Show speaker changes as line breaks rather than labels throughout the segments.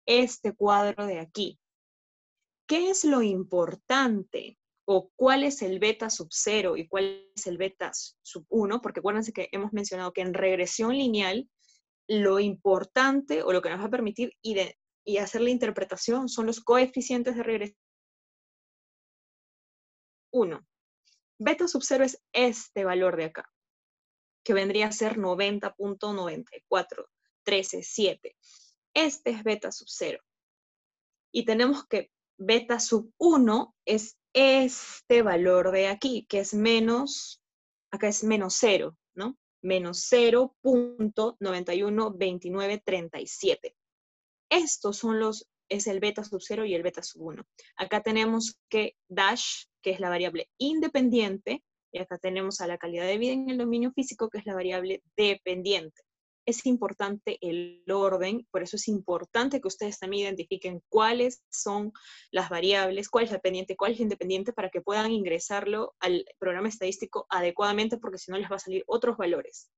este cuadro de aquí. ¿Qué es lo importante? ¿O cuál es el beta sub 0 y cuál es el beta sub 1? Porque acuérdense que hemos mencionado que en regresión lineal, lo importante o lo que nos va a permitir y hacer la interpretación son los coeficientes de regresión. 1. Beta sub 0 es este valor de acá, que vendría a ser 90.9413.7. Este es beta sub 0. Y tenemos que beta sub 1 es este valor de aquí, que es menos, acá es menos 0, ¿no? Menos 0.912937. Estos son es el beta sub 0 y el beta sub 1. Acá tenemos que dash, que es la variable independiente, y acá tenemos a la calidad de vida en el dominio físico, que es la variable dependiente. Es importante el orden, por eso es importante que ustedes también identifiquen cuáles son las variables, cuál es la pendiente, cuál es la independiente, para que puedan ingresarlo al programa estadístico adecuadamente, porque si no les va a salir otros valores.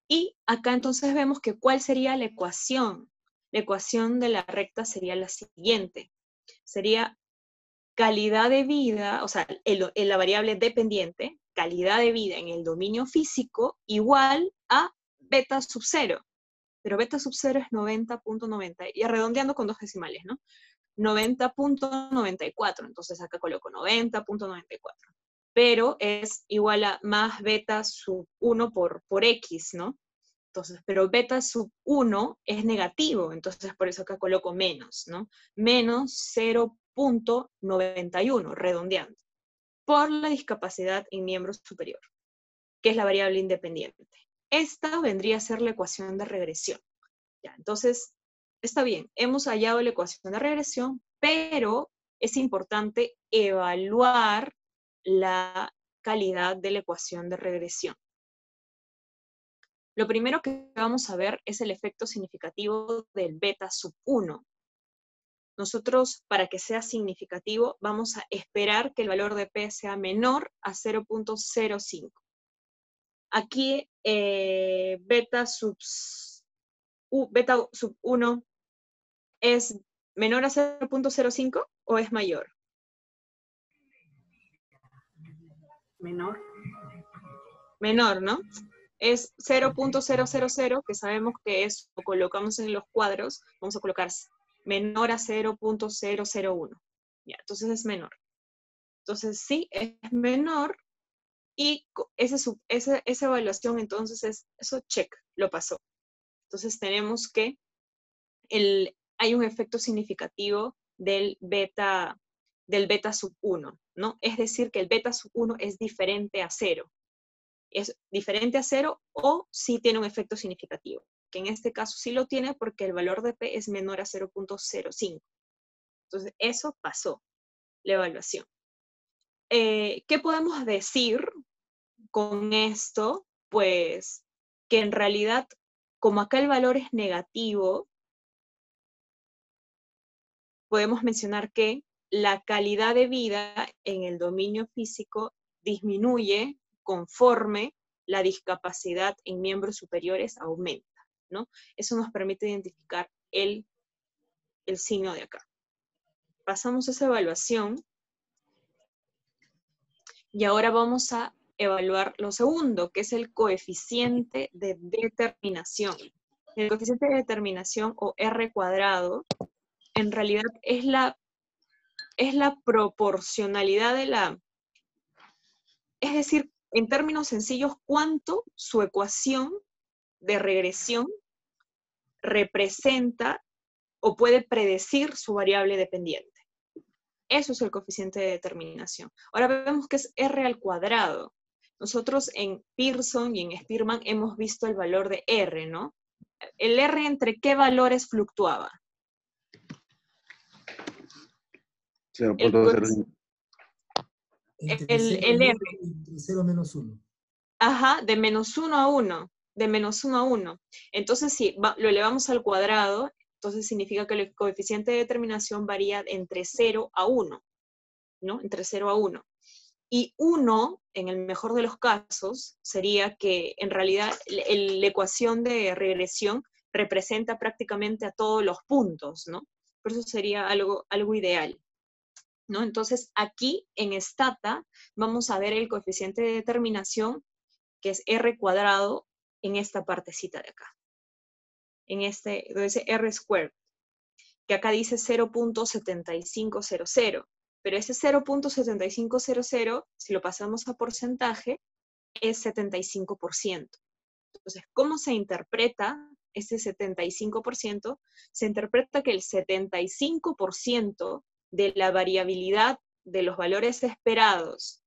Y acá entonces vemos que cuál sería la ecuación. La ecuación de la recta sería la siguiente. Sería calidad de vida, o sea, la variable dependiente, calidad de vida en el dominio físico igual a beta sub 0. Pero beta sub 0 es 90.90, y redondeando con 2 decimales, ¿no? 90.94. Entonces acá coloco 90.94. Pero es igual a más beta sub 1 por X, ¿no? Entonces, pero beta sub 1 es negativo, entonces por eso acá coloco menos, ¿no? Menos 0.91, redondeando, por la discapacidad en miembro superior, que es la variable independiente. Esta vendría a ser la ecuación de regresión. Ya, entonces, está bien, hemos hallado la ecuación de regresión, pero es importante evaluar la calidad de la ecuación de regresión. Lo primero que vamos a ver es el efecto significativo del beta sub 1. Nosotros, para que sea significativo, vamos a esperar que el valor de P sea menor a 0.05. Aquí, beta sub 1 es menor a 0.05 o es mayor.
Menor.
Menor, ¿no? Es 0.000, que sabemos que es, lo colocamos en los cuadros, vamos a colocar menor a 0.001. Ya, entonces es menor. Entonces sí, es menor, y esa evaluación, entonces eso check, lo pasó. Entonces tenemos que hay un efecto significativo del beta sub 1, ¿no? Es decir, que el beta sub 1 es diferente a 0. Es diferente a 0 o sí tiene un efecto significativo, que en este caso sí lo tiene porque el valor de P es menor a 0.05. Entonces, eso pasó, la evaluación. ¿Qué podemos decir con esto? Pues que en realidad, como acá el valor es negativo, podemos mencionar que la calidad de vida en el dominio físico disminuye conforme la discapacidad en miembros superiores aumenta, ¿no? Eso nos permite identificar el signo de acá. Pasamos a esa evaluación y ahora vamos a evaluar lo segundo, que es el coeficiente de determinación. El coeficiente de determinación, o R cuadrado, en realidad es la proporcionalidad es decir, en términos sencillos, cuánto su ecuación de regresión representa o puede predecir su variable dependiente. Eso es el coeficiente de determinación. Ahora vemos que es R al cuadrado. Nosotros en Pearson y en Spearman hemos visto el valor de R, ¿no? ¿El R entre qué valores fluctuaba?
0.05.
El R.
Entre 0 menos 1.
Ajá, de menos 1 a 1. De menos 1 a 1. Entonces, si lo elevamos al cuadrado, entonces significa que el coeficiente de determinación varía entre 0 a 1, ¿no? Entre 0 a 1. Y 1, en el mejor de los casos, sería que en realidad la ecuación de regresión representa prácticamente a todos los puntos, ¿no? Por eso sería algo ideal, ¿no? Entonces, aquí en Stata vamos a ver el coeficiente de determinación, que es R cuadrado, en esta partecita de acá. Entonces R squared, que acá dice 0.7500, pero ese 0.7500, si lo pasamos a porcentaje, es 75%. Entonces, ¿cómo se interpreta ese 75%? Se interpreta que el 75% de la variabilidad de los valores esperados,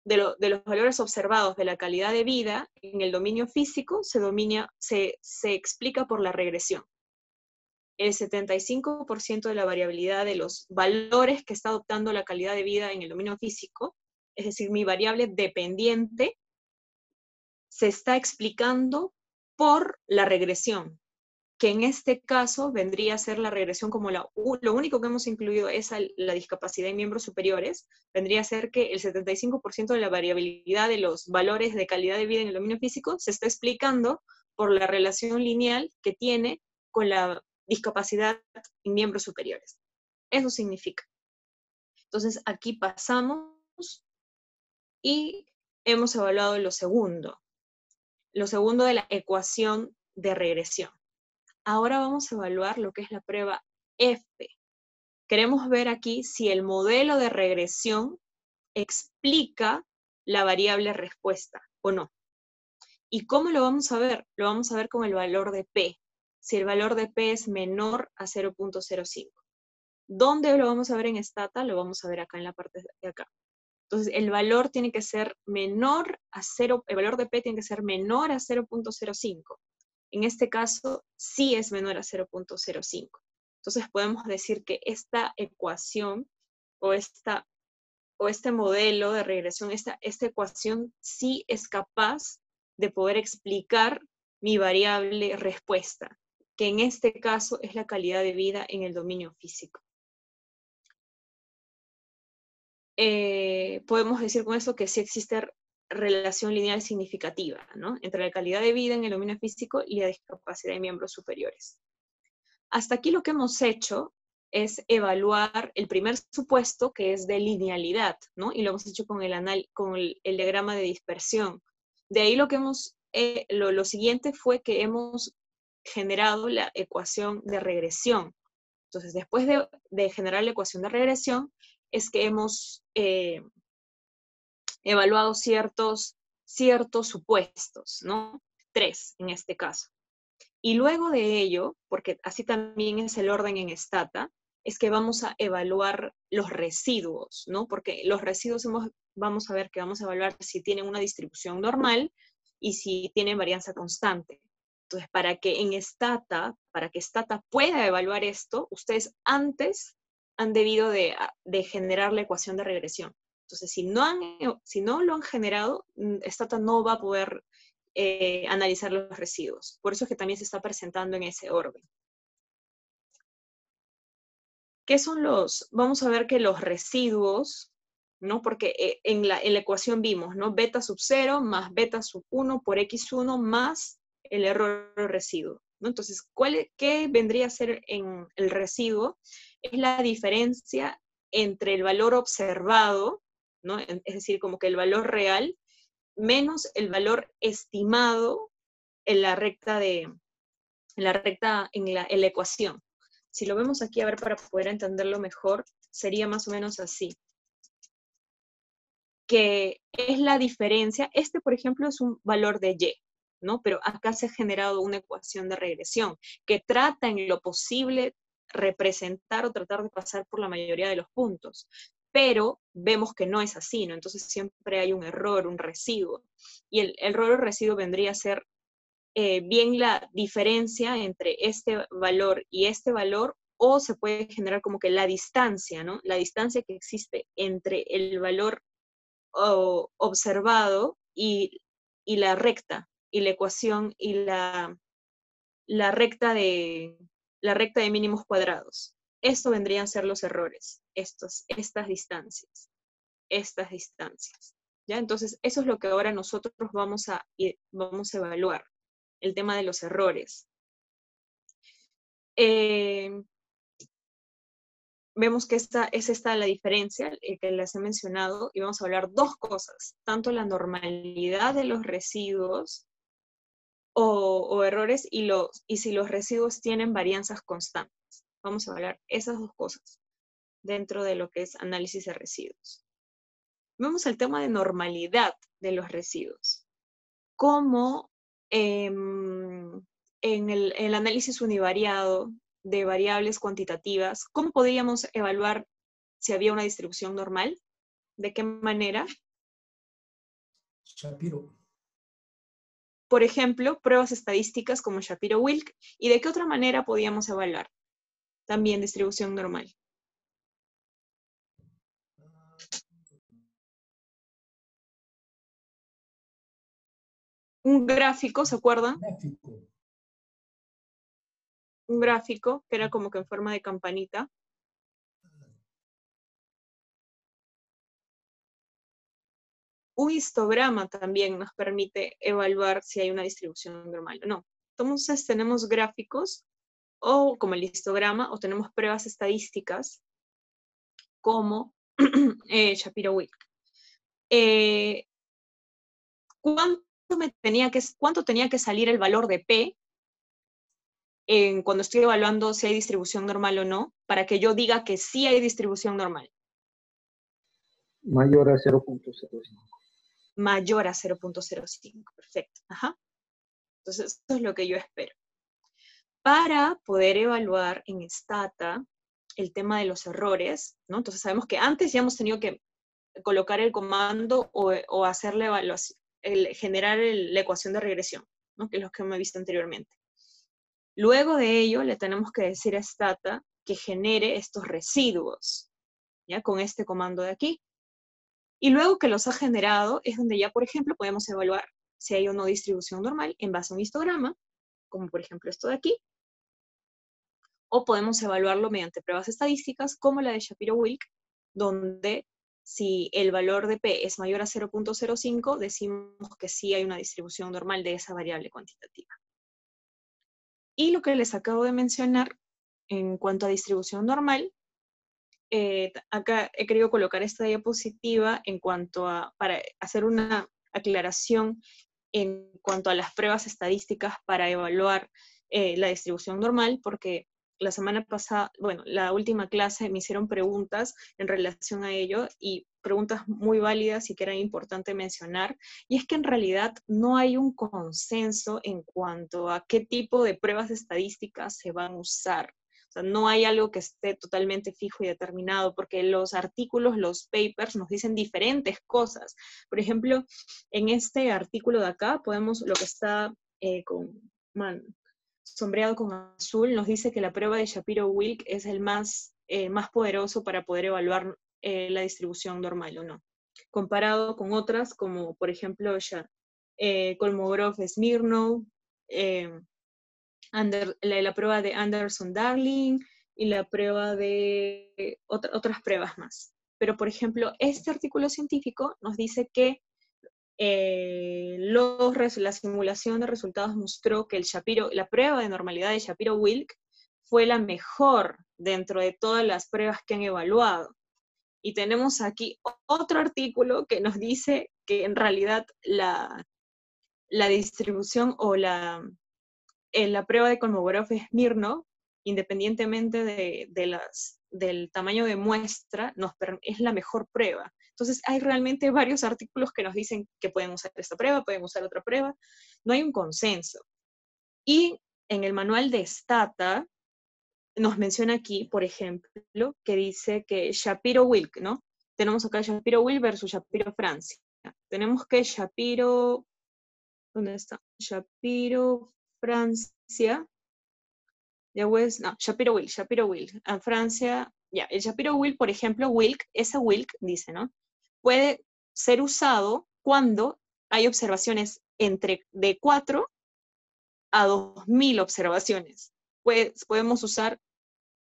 de los valores observados de la calidad de vida en el dominio físico se explica por la regresión. El 75% de la variabilidad de los valores que está adoptando la calidad de vida en el dominio físico, es decir, mi variable dependiente, se está explicando por la regresión, que en este caso vendría a ser la regresión como lo único que hemos incluido es la discapacidad en miembros superiores, vendría a ser que el 75% de la variabilidad de los valores de calidad de vida en el dominio físico se está explicando por la relación lineal que tiene con la discapacidad en miembros superiores. Eso significa. Entonces aquí pasamos y hemos evaluado lo segundo de la ecuación de regresión. Ahora vamos a evaluar lo que es la prueba F. Queremos ver aquí si el modelo de regresión explica la variable respuesta o no. ¿Y cómo lo vamos a ver? Lo vamos a ver con el valor de P. Si el valor de P es menor a 0.05. ¿Dónde lo vamos a ver en Stata? Lo vamos a ver acá en la parte de acá. Entonces, el valor tiene que ser menor a 0, el valor de P tiene que ser menor a 0.05. En este caso, sí es menor a 0.05. Entonces, podemos decir que esta ecuación o este modelo de regresión, esta ecuación sí es capaz de poder explicar mi variable respuesta, que en este caso es la calidad de vida en el dominio físico. Podemos decir con eso que sí existe relación lineal significativa, ¿no? Entre la calidad de vida en el dominio físico y la discapacidad de miembros superiores. Hasta aquí lo que hemos hecho es evaluar el primer supuesto, que es de linealidad, ¿no? Y lo hemos hecho con el diagrama de dispersión. De ahí lo siguiente fue que hemos generado la ecuación de regresión. Entonces, después de generar la ecuación de regresión, es que hemos evaluado ciertos supuestos, ¿no? 3 en este caso. Y luego de ello, porque así también es el orden en Stata, es que vamos a evaluar los residuos, ¿no? Porque los residuos vamos a ver que vamos a evaluar si tienen una distribución normal y si tienen varianza constante. Entonces, para que Stata pueda evaluar esto, ustedes antes han debido de generar la ecuación de regresión. Entonces, si no lo han generado, Stata no va a poder analizar los residuos. Por eso es que también se está presentando en ese orden. ¿Qué son vamos a ver que los residuos, ¿no? Porque en la ecuación vimos, ¿no? Beta sub 0 más beta sub 1 por x1 más el error residuo, ¿no? Entonces, ¿qué vendría a ser en el residuo? Es la diferencia entre el valor observado, ¿no? Es decir, como que el valor real, menos el valor estimado en la ecuación. Si lo vemos aquí, a ver, para poder entenderlo mejor, sería más o menos así. Que es la diferencia, por ejemplo, es un valor de Y, ¿no? Pero acá se ha generado una ecuación de regresión que trata en lo posible representar o tratar de pasar por la mayoría de los puntos. Pero vemos que no es así, ¿no? Entonces siempre hay un error, un residuo. Y el error o residuo vendría a ser bien la diferencia entre este valor y este valor, o se puede generar como que la distancia, ¿no? La distancia que existe entre el valor observado y la recta, y la ecuación y la recta de mínimos cuadrados. Esto vendrían a ser los errores, estas distancias. ¿Ya? Entonces, eso es lo que ahora nosotros vamos a evaluar, el tema de los errores. vemos que es esta la diferencia que les he mencionado, y vamos a hablar dos cosas, tanto la normalidad de los residuos o errores y si los residuos tienen varianzas constantes. Vamos a hablar esas dos cosas dentro de lo que es análisis de residuos. Vemos el tema de normalidad de los residuos. Cómo en el análisis univariado de variables cuantitativas, ¿cómo podríamos evaluar si había una distribución normal? ¿De qué manera?
Shapiro.
Por ejemplo, pruebas estadísticas como Shapiro-Wilk. ¿Y de qué otra manera podíamos evaluar también distribución normal? Un gráfico, ¿se acuerdan?
Gráfico.
Un gráfico que era como que en forma de campanita. Un histograma también nos permite evaluar si hay una distribución normal o no. Entonces tenemos gráficos o como el histograma, o tenemos pruebas estadísticas como Shapiro-Wilk. ¿Cuánto tenía que salir el valor de P cuando estoy evaluando si hay distribución normal o no, para que yo diga que sí hay distribución normal?
Mayor a 0.05.
Mayor a 0.05, perfecto. Ajá. Entonces, eso es lo que yo espero. Para poder evaluar en Stata el tema de los errores, ¿no? Entonces sabemos que antes ya hemos tenido que colocar el comando o hacer la evaluación, generar la ecuación de regresión, ¿no? Que es lo que hemos visto anteriormente. Luego de ello, le tenemos que decir a Stata que genere estos residuos, ¿ya? Con este comando de aquí. Y luego que los ha generado, es donde ya, por ejemplo, podemos evaluar si hay o no distribución normal en base a un histograma, como por ejemplo esto de aquí, o podemos evaluarlo mediante pruebas estadísticas, como la de Shapiro-Wilk, donde si el valor de P es mayor a 0.05, decimos que sí hay una distribución normal de esa variable cuantitativa. Y lo que les acabo de mencionar en cuanto a distribución normal, acá he querido colocar esta diapositiva para hacer una aclaración en cuanto a las pruebas estadísticas para evaluar la distribución normal, porque la semana pasada, bueno, la última clase me hicieron preguntas en relación a ello, y preguntas muy válidas y que era importante mencionar, y es que en realidad no hay un consenso en cuanto a qué tipo de pruebas estadísticas se van a usar. O sea, no hay algo que esté totalmente fijo y determinado, porque los artículos, los papers nos dicen diferentes cosas. Por ejemplo, en este artículo de acá, lo que está sombreado con azul, nos dice que la prueba de Shapiro-Wilk es el más poderoso para poder evaluar la distribución normal o no, comparado con otras como, por ejemplo, Kolmogorov-Smirnov, la prueba de Anderson-Darling y la prueba de otras pruebas más. Pero, por ejemplo, este artículo científico nos dice que la simulación de resultados mostró que la prueba de normalidad de Shapiro-Wilk fue la mejor dentro de todas las pruebas que han evaluado. Y tenemos aquí otro artículo que nos dice que en realidad la distribución o la prueba de Kolmogorov-Smirnov, independientemente del tamaño de muestra, es la mejor prueba. Entonces hay realmente varios artículos que nos dicen que pueden usar esta prueba, pueden usar otra prueba. No hay un consenso. Y en el manual de Stata nos menciona aquí, por ejemplo, que dice que Shapiro-Wilk, ¿no? Tenemos acá Shapiro-Wilk versus Shapiro-Francia. Tenemos que ¿dónde está? Shapiro-Francia, Shapiro-Wilk. A Francia, ya, el Shapiro-Wilk, por ejemplo, ese Wilk dice, ¿no? Puede ser usado cuando hay observaciones de 4 a 2000 observaciones. Podemos usar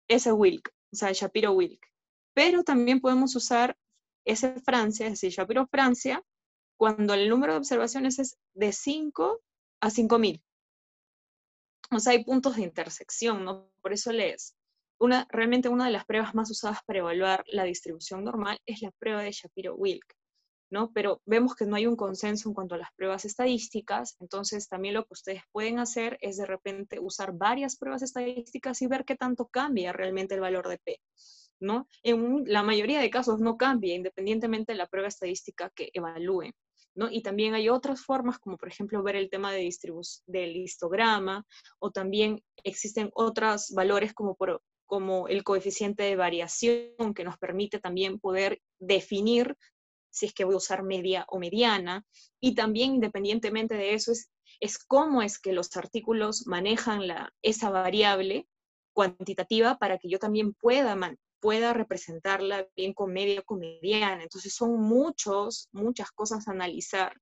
ese Wilk, o sea, Shapiro-Wilk. Pero también podemos usar ese Francia, es decir, Shapiro-Francia, cuando el número de observaciones es de 5 a 5000. O sea, hay puntos de intersección, ¿no? Por eso realmente una de las pruebas más usadas para evaluar la distribución normal es la prueba de Shapiro-Wilk, ¿no? Pero vemos que no hay un consenso en cuanto a las pruebas estadísticas, entonces también lo que ustedes pueden hacer es de repente usar varias pruebas estadísticas y ver qué tanto cambia realmente el valor de P, ¿no? En la mayoría de casos no cambia, independientemente de la prueba estadística que evalúen, ¿no? Y también hay otras formas, como por ejemplo ver el tema de del histograma, o también existen otros valores como el coeficiente de variación, que nos permite también poder definir si es que voy a usar media o mediana, y también independientemente de eso es cómo es que los artículos manejan esa variable cuantitativa para que yo también pueda representarla bien con media o con mediana. Entonces son muchas cosas a analizar,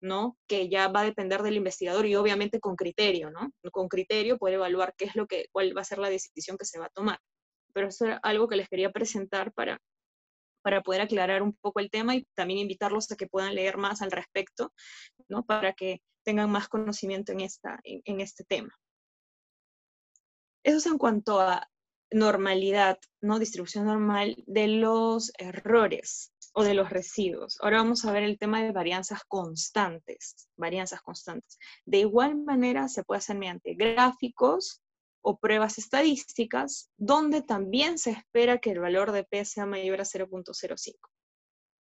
¿no? Que ya va a depender del investigador y obviamente con criterio, ¿no? Con criterio poder evaluar cuál va a ser la decisión que se va a tomar. Pero eso era algo que les quería presentar para poder aclarar un poco el tema y también invitarlos a que puedan leer más al respecto, ¿no? Para que tengan más conocimiento en este tema. Eso es en cuanto a normalidad, ¿no? Distribución normal de los errores o de los residuos. Ahora vamos a ver el tema de varianzas constantes. Varianzas constantes. De igual manera se puede hacer mediante gráficos o pruebas estadísticas, donde también se espera que el valor de P sea mayor a 0.05.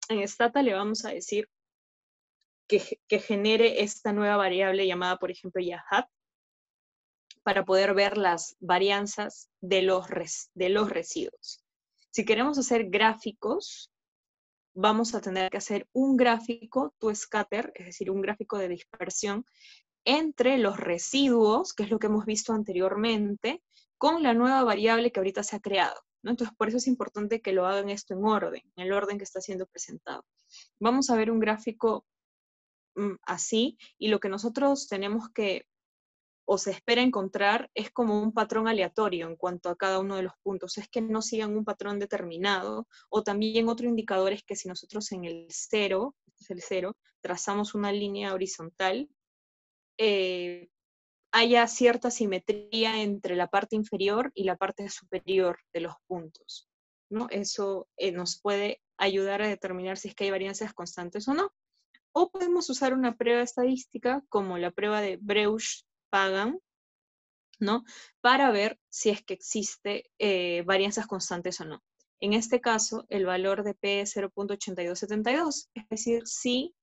En Stata le vamos a decir que genere esta nueva variable llamada, por ejemplo, ya hat, para poder ver las varianzas de los residuos. Si queremos hacer gráficos, vamos a tener que hacer un gráfico to-scatter, es decir, un gráfico de dispersión entre los residuos, que es lo que hemos visto anteriormente, con la nueva variable que ahorita se ha creado, ¿no? Entonces, por eso es importante que lo hagan esto en el orden que está siendo presentado. Vamos a ver un gráfico así, y lo que nosotros tenemos que o se espera encontrar es como un patrón aleatorio en cuanto a cada uno de los puntos, es que no sigan un patrón determinado, o también otro indicador es que si nosotros en el 0, este es el 0, trazamos una línea horizontal, haya cierta simetría entre la parte inferior y la parte superior de los puntos, ¿no? Eso nos puede ayudar a determinar si es que hay varianzas constantes o no. O podemos usar una prueba estadística como la prueba de Breusch-Pagan, ¿no? Para ver si es que existe varianzas constantes o no. En este caso, el valor de P es 0.8272, es decir, si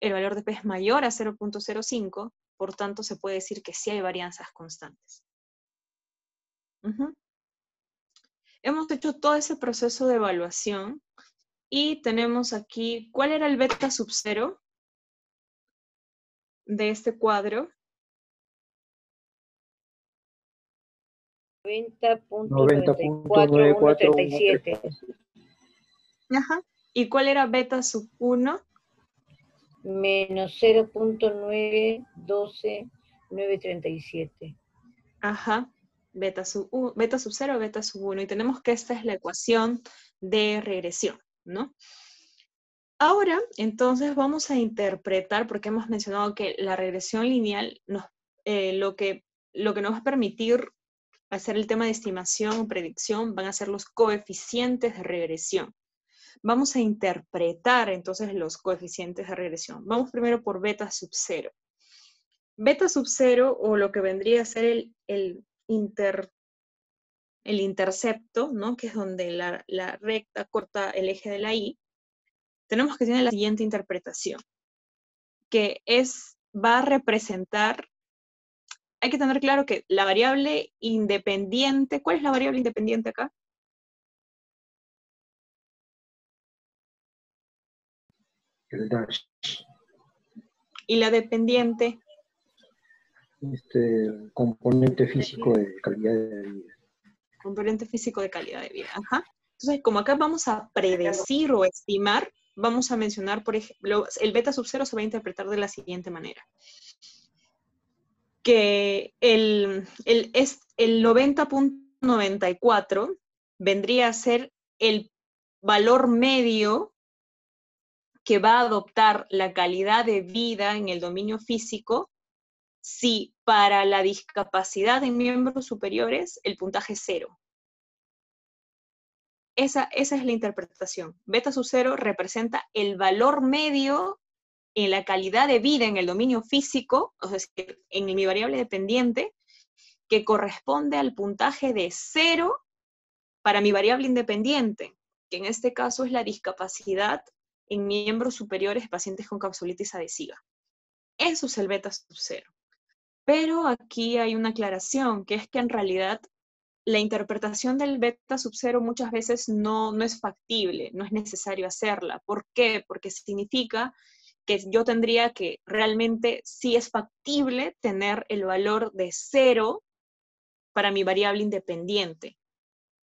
el valor de P es mayor a 0.05, por tanto se puede decir que sí hay varianzas constantes. Hemos hecho todo ese proceso de evaluación y tenemos aquí, ¿cuál era el beta sub 0 de este cuadro?
90.94137.
Ajá. ¿Y cuál era beta sub 1?
Menos 0.912937.
Ajá. Beta sub 0, beta sub 1. Y tenemos que esta es la ecuación de regresión, ¿no? Ahora, entonces vamos a interpretar, porque hemos mencionado que la regresión lineal lo que nos va a permitir hacer el tema de estimación o predicción van a ser los coeficientes de regresión. Vamos a interpretar entonces los coeficientes de regresión. Vamos primero por beta sub 0. Beta sub 0, o lo que vendría a ser el intercepto, ¿no? Que es donde la recta corta el eje de la Y, tenemos que tener la siguiente interpretación, que va a representar, hay que tener claro que la variable independiente, ¿cuál es la variable independiente acá?
El dash.
Y la dependiente.
Componente físico de calidad de vida.
Componente físico de calidad de vida, ajá. Entonces, como acá vamos a predecir o estimar, vamos a mencionar, por ejemplo, el beta sub 0 se va a interpretar de la siguiente manera. Que el 90.94 vendría a ser el valor medio que va a adoptar la calidad de vida en el dominio físico si para la discapacidad en miembros superiores el puntaje es 0. Esa es la interpretación. Beta sub 0 representa el valor medio en la calidad de vida en el dominio físico, o sea, en mi variable dependiente, que corresponde al puntaje de 0 para mi variable independiente, que en este caso es la discapacidad en miembros superiores de pacientes con capsulitis adhesiva. Eso es el beta sub 0. Pero aquí hay una aclaración, que es que en realidad la interpretación del beta sub 0 muchas veces no es factible, no es necesario hacerla. ¿Por qué? Porque significa que yo tendría que realmente sí es factible tener el valor de 0 para mi variable independiente.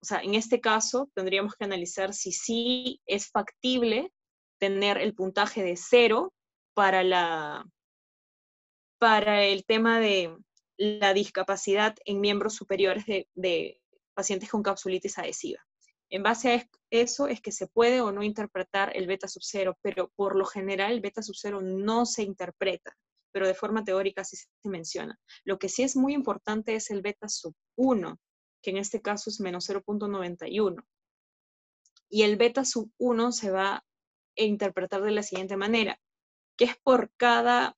O sea, en este caso tendríamos que analizar si sí es factible tener el puntaje de 0 para el tema de la discapacidad en miembros superiores de pacientes con capsulitis adhesiva. En base a eso es que se puede o no interpretar el beta sub 0, pero por lo general el beta sub 0 no se interpreta, pero de forma teórica sí se menciona. Lo que sí es muy importante es el beta sub 1, que en este caso es menos 0.91. Y el beta sub 1 se va a interpretar de la siguiente manera, que es por cada...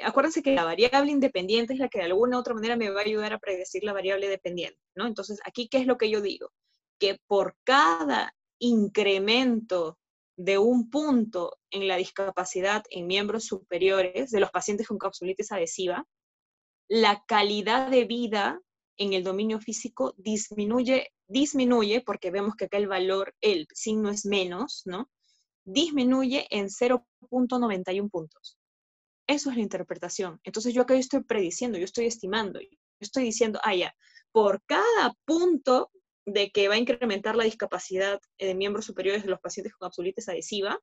acuérdense que la variable independiente es la que de alguna u otra manera me va a ayudar a predecir la variable dependiente, ¿no? Entonces, aquí, ¿qué es lo que yo digo? Que por cada incremento de un punto en la discapacidad en miembros superiores de los pacientes con capsulitis adhesiva, la calidad de vida en el dominio físico disminuye porque vemos que acá el valor, el signo es menos, ¿no? Disminuye en 0.91 puntos. Eso es la interpretación. Entonces yo acá estoy prediciendo, yo estoy estimando, yo estoy diciendo, ya, por cada punto de que va a incrementar la discapacidad de miembros superiores de los pacientes con capsulitis adhesiva,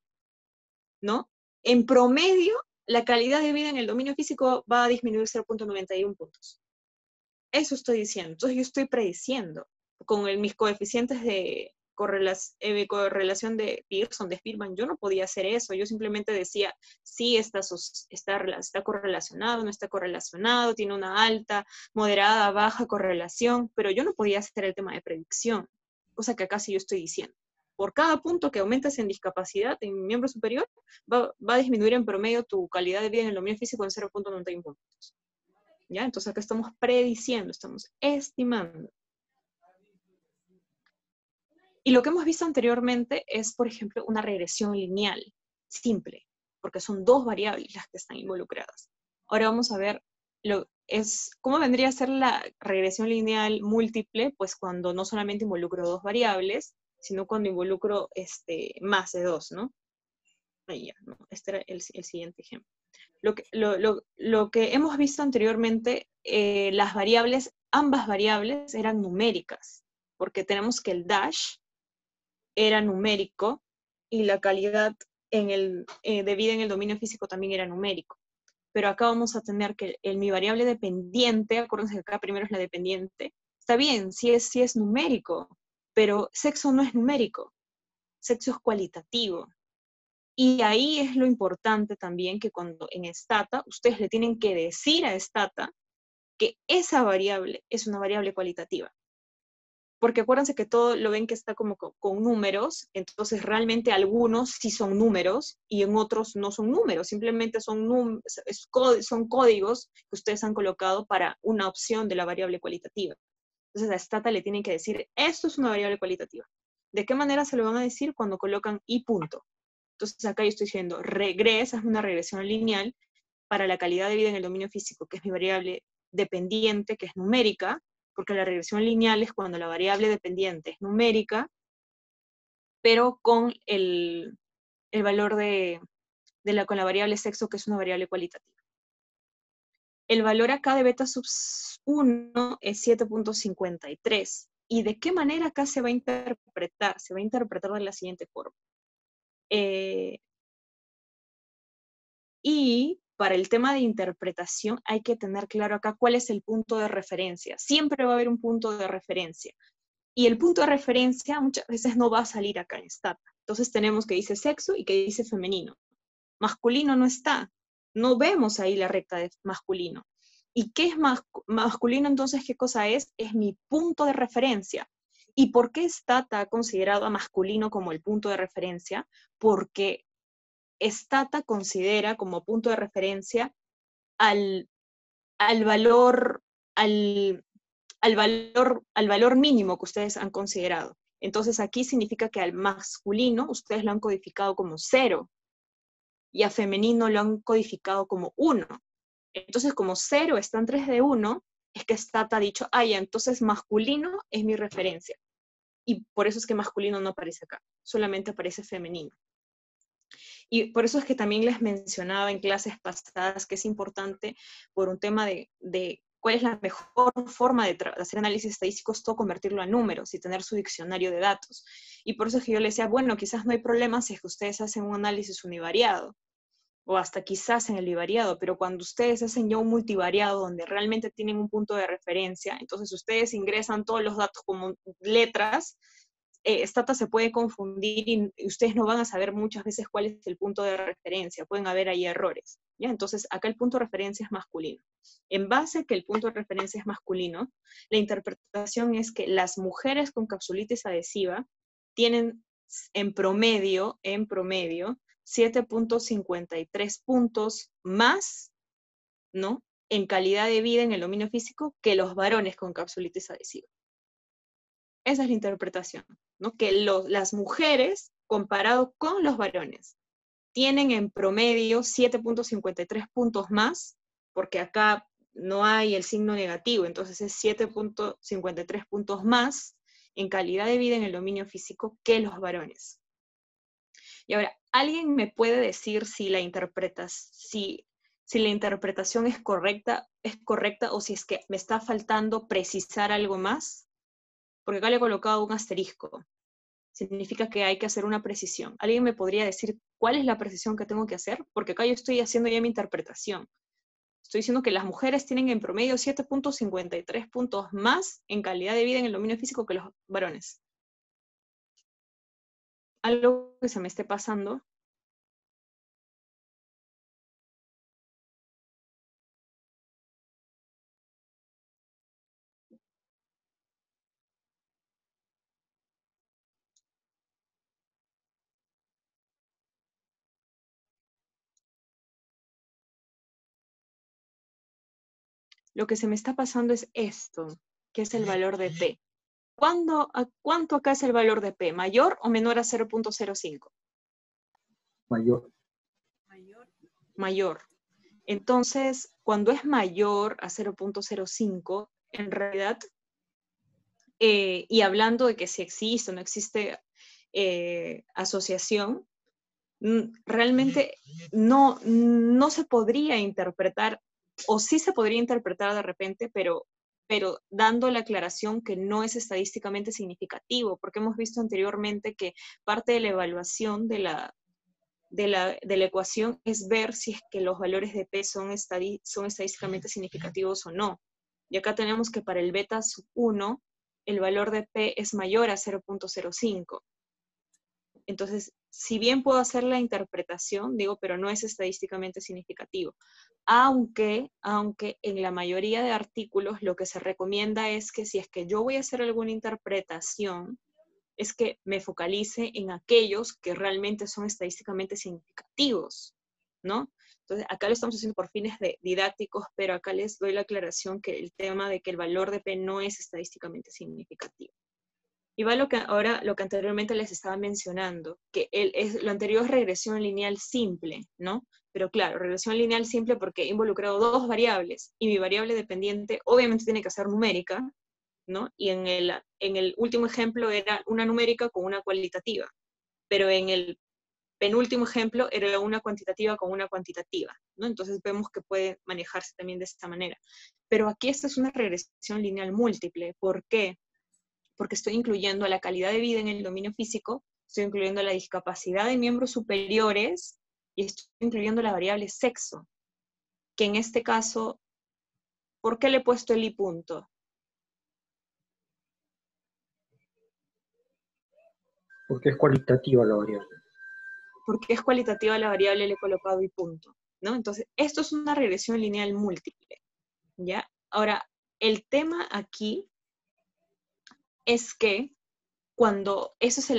¿no? En promedio, la calidad de vida en el dominio físico va a disminuir 0.91 puntos. Eso estoy diciendo. Entonces yo estoy prediciendo con mis coeficientes de correlación de Pearson, de Spearman. Yo no podía hacer eso. Yo simplemente decía, sí, está correlacionado, no está correlacionado, tiene una alta, moderada, baja correlación, pero yo no podía hacer el tema de predicción, cosa que acá sí yo estoy diciendo. Por cada punto que aumentas en discapacidad en miembro superior, va a disminuir en promedio tu calidad de vida en el dominio físico en 0.91 puntos. ¿Ya? Entonces acá estamos prediciendo, estamos estimando. Y lo que hemos visto anteriormente es, por ejemplo, una regresión lineal, simple, porque son dos variables las que están involucradas. Ahora vamos a ver cómo vendría a ser la regresión lineal múltiple, pues cuando no solamente involucro dos variables, sino cuando involucro más de dos, ¿no? Ahí ya, ¿no? Este era el siguiente ejemplo. Lo que hemos visto anteriormente, ambas variables eran numéricas, porque tenemos que el dash era numérico y la calidad de vida en el dominio físico también era numérico. Pero acá vamos a tener que mi variable dependiente, acuérdense que acá primero es la dependiente, está bien, sí es numérico, pero sexo no es numérico, sexo es cualitativo. Y ahí es lo importante también que cuando en Stata, ustedes le tienen que decir a Stata que esa variable es una variable cualitativa. Porque acuérdense que todo lo ven que está como con números, entonces realmente algunos sí son números y en otros no son números, simplemente son códigos que ustedes han colocado para una opción de la variable cualitativa. Entonces a Stata le tienen que decir, esto es una variable cualitativa. ¿De qué manera se lo van a decir? Cuando colocan i punto. Entonces acá yo estoy diciendo, regresa es una regresión lineal para la calidad de vida en el dominio físico, que es mi variable dependiente, que es numérica, porque la regresión lineal es cuando la variable dependiente es numérica, pero con el valor con la variable sexo, que es una variable cualitativa. El valor acá de beta sub 1 es 7.53. ¿Y de qué manera acá se va a interpretar? Se va a interpretar de la siguiente forma. Y para el tema de interpretación hay que tener claro acá cuál es el punto de referencia. Siempre va a haber un punto de referencia. Y el punto de referencia muchas veces no va a salir acá en Stata. Entonces tenemos que dice sexo y que dice femenino. Masculino no está. No vemos ahí la recta de masculino. ¿Y qué es masculino entonces? ¿Qué cosa es? Es mi punto de referencia. ¿Y por qué Stata ha considerado a masculino como el punto de referencia? Porque Stata considera como punto de referencia al valor, al valor mínimo que ustedes han considerado. Entonces aquí significa que al masculino ustedes lo han codificado como 0 y a femenino lo han codificado como 1. Entonces como 0 está en 3 de 1, es que Stata ha dicho, entonces masculino es mi referencia. Y por eso es que masculino no aparece acá, solamente aparece femenino. Y por eso es que también les mencionaba en clases pasadas que es importante por un tema de cuál es la mejor forma de hacer análisis estadísticos, todo convertirlo a números y tener su diccionario de datos. Y por eso es que yo les decía, bueno, quizás no hay problema si es que ustedes hacen un análisis univariado, o hasta quizás en el bivariado, pero cuando ustedes hacen ya un multivariado donde realmente tienen un punto de referencia, entonces ustedes ingresan todos los datos como letras, Stata se puede confundir y ustedes no van a saber muchas veces cuál es el punto de referencia, pueden haber ahí errores, ¿ya? Entonces acá el punto de referencia es masculino. En base a que el punto de referencia es masculino, la interpretación es que las mujeres con capsulitis adhesiva tienen en promedio, 7.53 puntos más, ¿no?, en calidad de vida en el dominio físico que los varones con capsulitis adhesiva. Esa es la interpretación, ¿no? Que las mujeres, comparado con los varones, tienen en promedio 7.53 puntos más, porque acá no hay el signo negativo, entonces es 7.53 puntos más en calidad de vida en el dominio físico que los varones. Y ahora, ¿alguien me puede decir si la interpretación es correcta o si es que me está faltando precisar algo más? Porque acá le he colocado un asterisco. Significa que hay que hacer una precisión. ¿Alguien me podría decir cuál es la precisión que tengo que hacer? Porque acá yo estoy haciendo ya mi interpretación. Estoy diciendo que las mujeres tienen en promedio 7.53 puntos más en calidad de vida en el dominio físico que los varones. ¿Algo que se me esté pasando? Lo que se me está pasando es esto, que es el valor de P. ¿Cuánto acá es el valor de P? ¿Mayor o menor a 0.05?
Mayor.
Mayor. Entonces, cuando es mayor a 0.05, en realidad, y hablando de que si existe o no existe asociación, realmente no se podría interpretar, o sí se podría interpretar de repente, pero dando la aclaración que no es estadísticamente significativo, porque hemos visto anteriormente que parte de la evaluación de la ecuación es ver si es que los valores de P son estadísticamente significativos o no. Y acá tenemos que para el beta sub 1, el valor de P es mayor a 0.05. Entonces, si bien puedo hacer la interpretación, digo, pero no es estadísticamente significativo. Aunque en la mayoría de artículos lo que se recomienda es que si es que yo voy a hacer alguna interpretación, es que me focalice en aquellos que realmente son estadísticamente significativos, ¿no? Entonces, acá lo estamos haciendo por fines didácticos, pero acá les doy la aclaración que el tema de que el valor de P no es estadísticamente significativo. Y va lo que anteriormente les estaba mencionando, que lo anterior es regresión lineal simple, ¿no? Pero claro, regresión lineal simple porque he involucrado dos variables, y mi variable dependiente obviamente tiene que ser numérica, ¿no? Y en el último ejemplo era una numérica con una cualitativa, pero en el penúltimo ejemplo era una cuantitativa con una cuantitativa, ¿no? Entonces vemos que puede manejarse también de esta manera. Pero aquí esta es una regresión lineal múltiple. ¿Por qué? Porque estoy incluyendo la calidad de vida en el dominio físico, estoy incluyendo la discapacidad de miembros superiores y estoy incluyendo la variable sexo, que en este caso, ¿por qué le he puesto el i punto?
Porque es cualitativa la variable.
Porque es cualitativa la variable, le he colocado i punto, ¿no? Entonces, esto es una regresión lineal múltiple. ¿Ya? Ahora, el tema aquí es que cuando esto es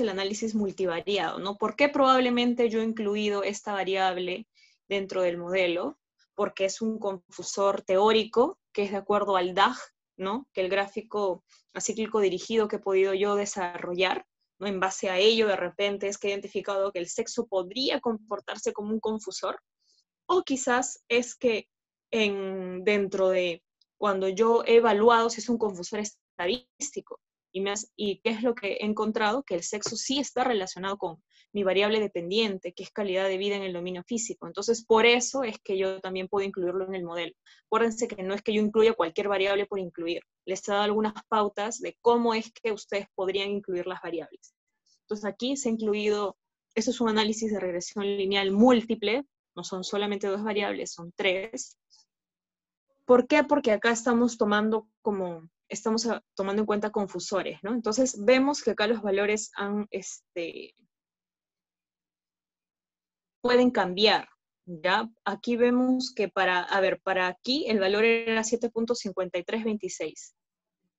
el análisis multivariado, ¿no? ¿Por qué probablemente yo he incluido esta variable dentro del modelo? Porque es un confusor teórico que es de acuerdo al DAG, ¿no? Que el gráfico acíclico dirigido que he podido yo desarrollar, ¿no? En base a ello, de repente es que he identificado que el sexo podría comportarse como un confusor, o quizás es que dentro de cuando yo he evaluado si es un confusor estadístico, y qué es lo que he encontrado, que el sexo sí está relacionado con mi variable dependiente, que es calidad de vida en el dominio físico. Entonces, por eso es que yo también puedo incluirlo en el modelo. Acuérdense que no es que yo incluya cualquier variable por incluir. Les he dado algunas pautas de cómo es que ustedes podrían incluir las variables. Entonces, aquí se ha incluido, eso es un análisis de regresión lineal múltiple, no son solamente dos variables, son tres. ¿Por qué? Porque acá estamos tomando en cuenta confusores, ¿no? Entonces vemos que acá los valores pueden cambiar, ¿ya? Aquí vemos que para aquí el valor era 7.5326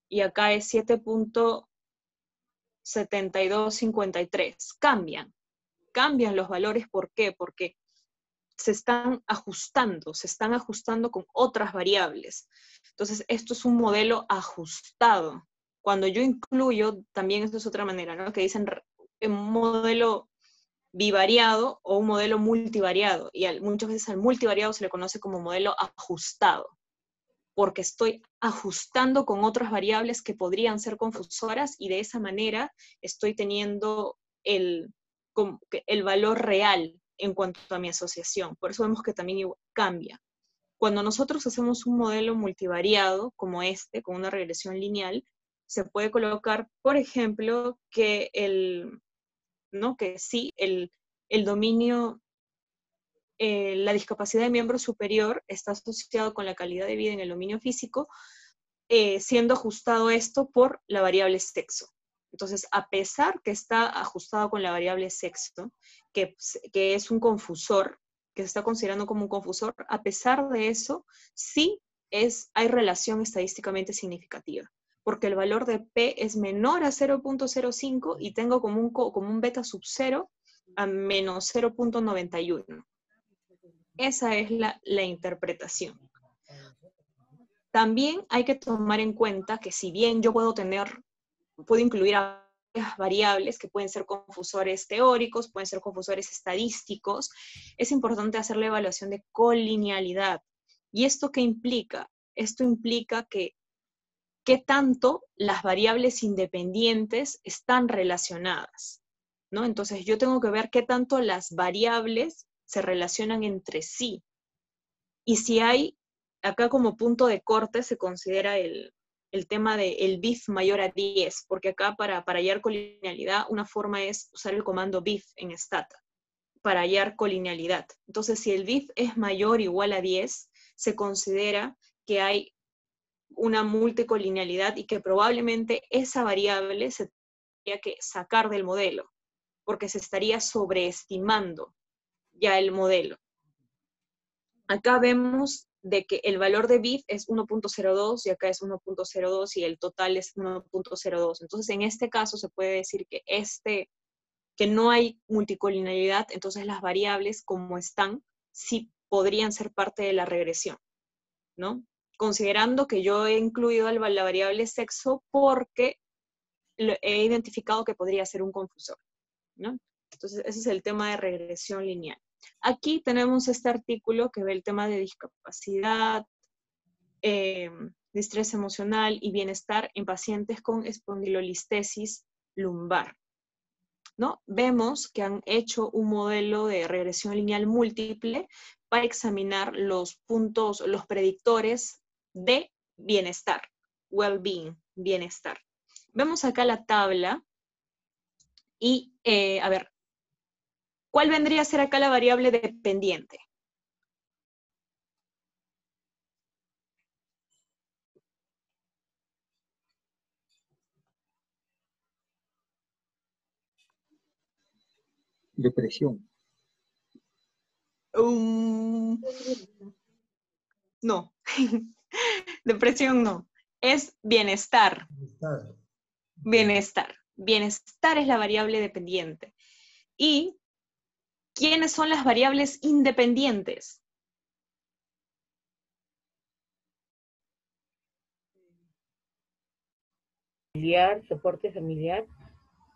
y acá es 7.7253. Cambian los valores, ¿por qué? Porque se están ajustando con otras variables. Entonces, esto es un modelo ajustado. Cuando yo incluyo, también esto es otra manera, ¿no? Que dicen un modelo bivariado o un modelo multivariado. Y muchas veces al multivariado se le conoce como modelo ajustado, porque estoy ajustando con otras variables que podrían ser confusoras y de esa manera estoy teniendo el valor real en cuanto a mi asociación. Por eso vemos que también cambia. Cuando nosotros hacemos un modelo multivariado como este, con una regresión lineal, se puede colocar, por ejemplo, que el dominio, la discapacidad de miembro superior está asociado con la calidad de vida en el dominio físico, siendo ajustado esto por la variable sexo. Entonces, a pesar que está ajustado con la variable sexo, que es un confusor, que se está considerando como un confusor, a pesar de eso, sí hay relación estadísticamente significativa, porque el valor de P es menor a 0.05 y tengo como un beta sub 0 a menos 0.91. Esa es la interpretación. También hay que tomar en cuenta que si bien yo puedo incluir a varias variables que pueden ser confusores teóricos, pueden ser confusores estadísticos, es importante hacer la evaluación de colinealidad. ¿Y esto qué implica? Esto implica que qué tanto las variables independientes están relacionadas, ¿no? Entonces yo tengo que ver qué tanto las variables se relacionan entre sí. Y si hay, acá como punto de corte se considera el tema del BIF mayor a 10, porque acá para hallar colinealidad, una forma es usar el comando BIF en Stata, para hallar colinealidad. Entonces, si el BIF es mayor o igual a 10, se considera que hay una multicolinealidad y que probablemente esa variable se tendría que sacar del modelo, porque se estaría sobreestimando ya el modelo. Acá vemos de que el valor de BIF es 1.02 y acá es 1.02 y el total es 1.02. Entonces, en este caso se puede decir que no hay multicolinealidad, entonces las variables como están sí podrían ser parte de la regresión, ¿no? Considerando que yo he incluido la variable sexo porque he identificado que podría ser un confusor, ¿no? Entonces, ese es el tema de regresión lineal. Aquí tenemos este artículo que ve el tema de discapacidad, distrés emocional y bienestar en pacientes con espondilolistesis lumbar, ¿no? Vemos que han hecho un modelo de regresión lineal múltiple para examinar los predictores de bienestar, well-being, bienestar. Vemos acá la tabla y, a ver, ¿cuál vendría a ser acá la variable dependiente?
Depresión.
No. Depresión no. Es bienestar.
Bienestar.
Bienestar. Bienestar es la variable dependiente. ¿Y quiénes son las variables independientes?
Familiar, soporte familiar.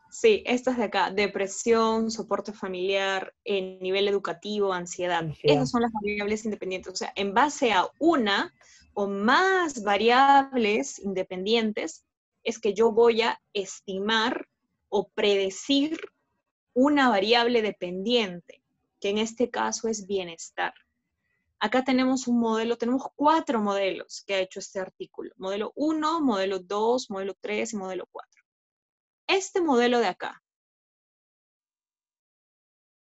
Sí, estas de acá, depresión, soporte familiar, nivel educativo, ansiedad.
Ansiedad.
Esas son las variables independientes. O sea, en base a una o más variables independientes, es que yo voy a estimar o predecir una variable dependiente, que en este caso es bienestar. Acá tenemos un modelo, tenemos 4 modelos que ha hecho este artículo. Modelo 1, modelo 2, modelo 3 y modelo 4. Este modelo de acá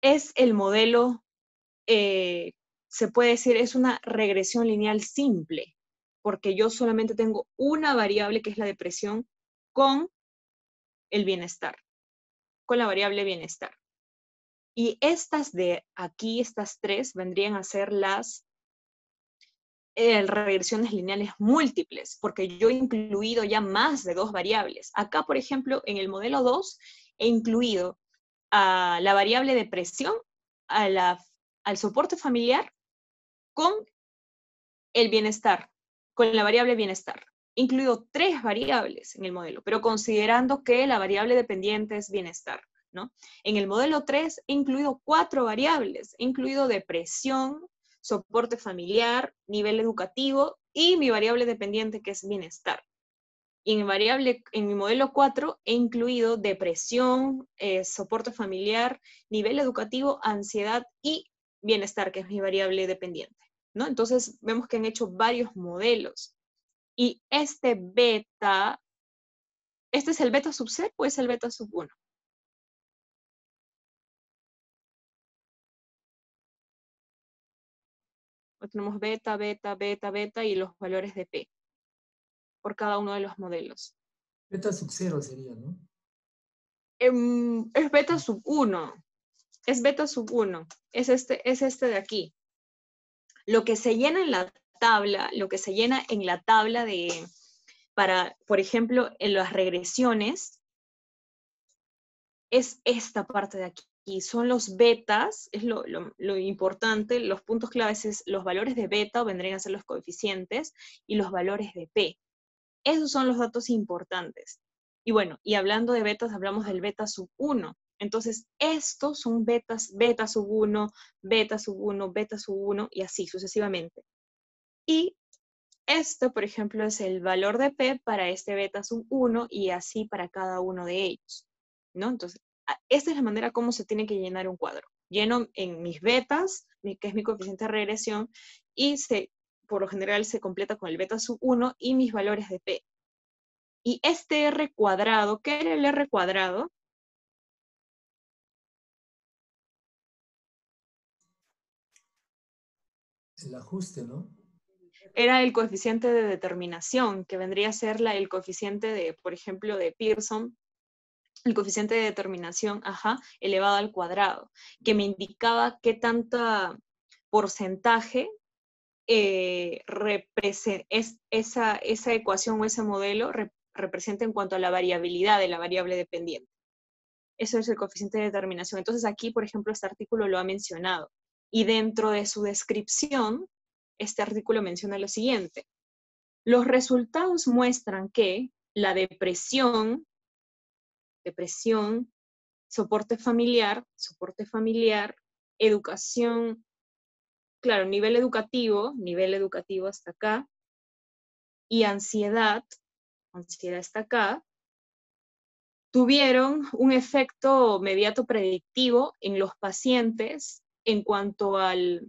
es el modelo, se puede decir, es una regresión lineal simple, porque yo solamente tengo una variable que es la depresión con el bienestar, con la variable bienestar. Y estas de aquí, estas 3, vendrían a ser las regresiones lineales múltiples, porque yo he incluido ya más de 2 variables. Acá, por ejemplo, en el modelo 2, he incluido a la variable depresión, al soporte familiar, con el bienestar, con la variable bienestar. He incluido 3 variables en el modelo, pero considerando que la variable dependiente es bienestar, ¿no? En el modelo 3 he incluido 4 variables. He incluido depresión, soporte familiar, nivel educativo y mi variable dependiente que es bienestar. Y en mi modelo 4 he incluido depresión, soporte familiar, nivel educativo, ansiedad y bienestar, que es mi variable dependiente, ¿no? Entonces vemos que han hecho varios modelos. Y este beta, ¿este es el beta sub 0 o es el beta sub 1? Tenemos beta, beta, beta, beta y los valores de P por cada uno de los modelos.
Beta sub 0 sería, ¿no?
Es beta sub 1. Es beta sub 1. Es este de aquí. Lo que se llena en la tabla, para, por ejemplo, en las regresiones, es esta parte de aquí. Y son los betas, es lo importante, los puntos claves es los valores de beta, o vendrían a ser los coeficientes, y los valores de P. Esos son los datos importantes. Y bueno, y hablando de betas, hablamos del beta sub 1. Entonces, estos son betas, beta sub 1, beta sub 1, beta sub 1, y así sucesivamente. Y esto, por ejemplo, es el valor de P para este beta sub 1 y así para cada uno de ellos, ¿no? Entonces, esta es la manera como se tiene que llenar un cuadro. Lleno en mis betas, que es mi coeficiente de regresión, y por lo general se completa con el beta sub 1 y mis valores de P. Y este R cuadrado, ¿qué era el R cuadrado?
El ajuste, ¿no?
Era el coeficiente de determinación, que vendría a ser el coeficiente de, por ejemplo, de Pearson, el coeficiente de determinación, elevado al cuadrado, que me indicaba qué tanta porcentaje esa ecuación o ese modelo representa en cuanto a la variabilidad de la variable dependiente. Eso es el coeficiente de determinación. Entonces aquí, por ejemplo, este artículo lo ha mencionado. Y dentro de su descripción, este artículo menciona lo siguiente. Los resultados muestran que la depresión, soporte familiar, educación, claro, nivel educativo hasta acá, y ansiedad está acá, tuvieron un efecto mediato predictivo en los pacientes en cuanto al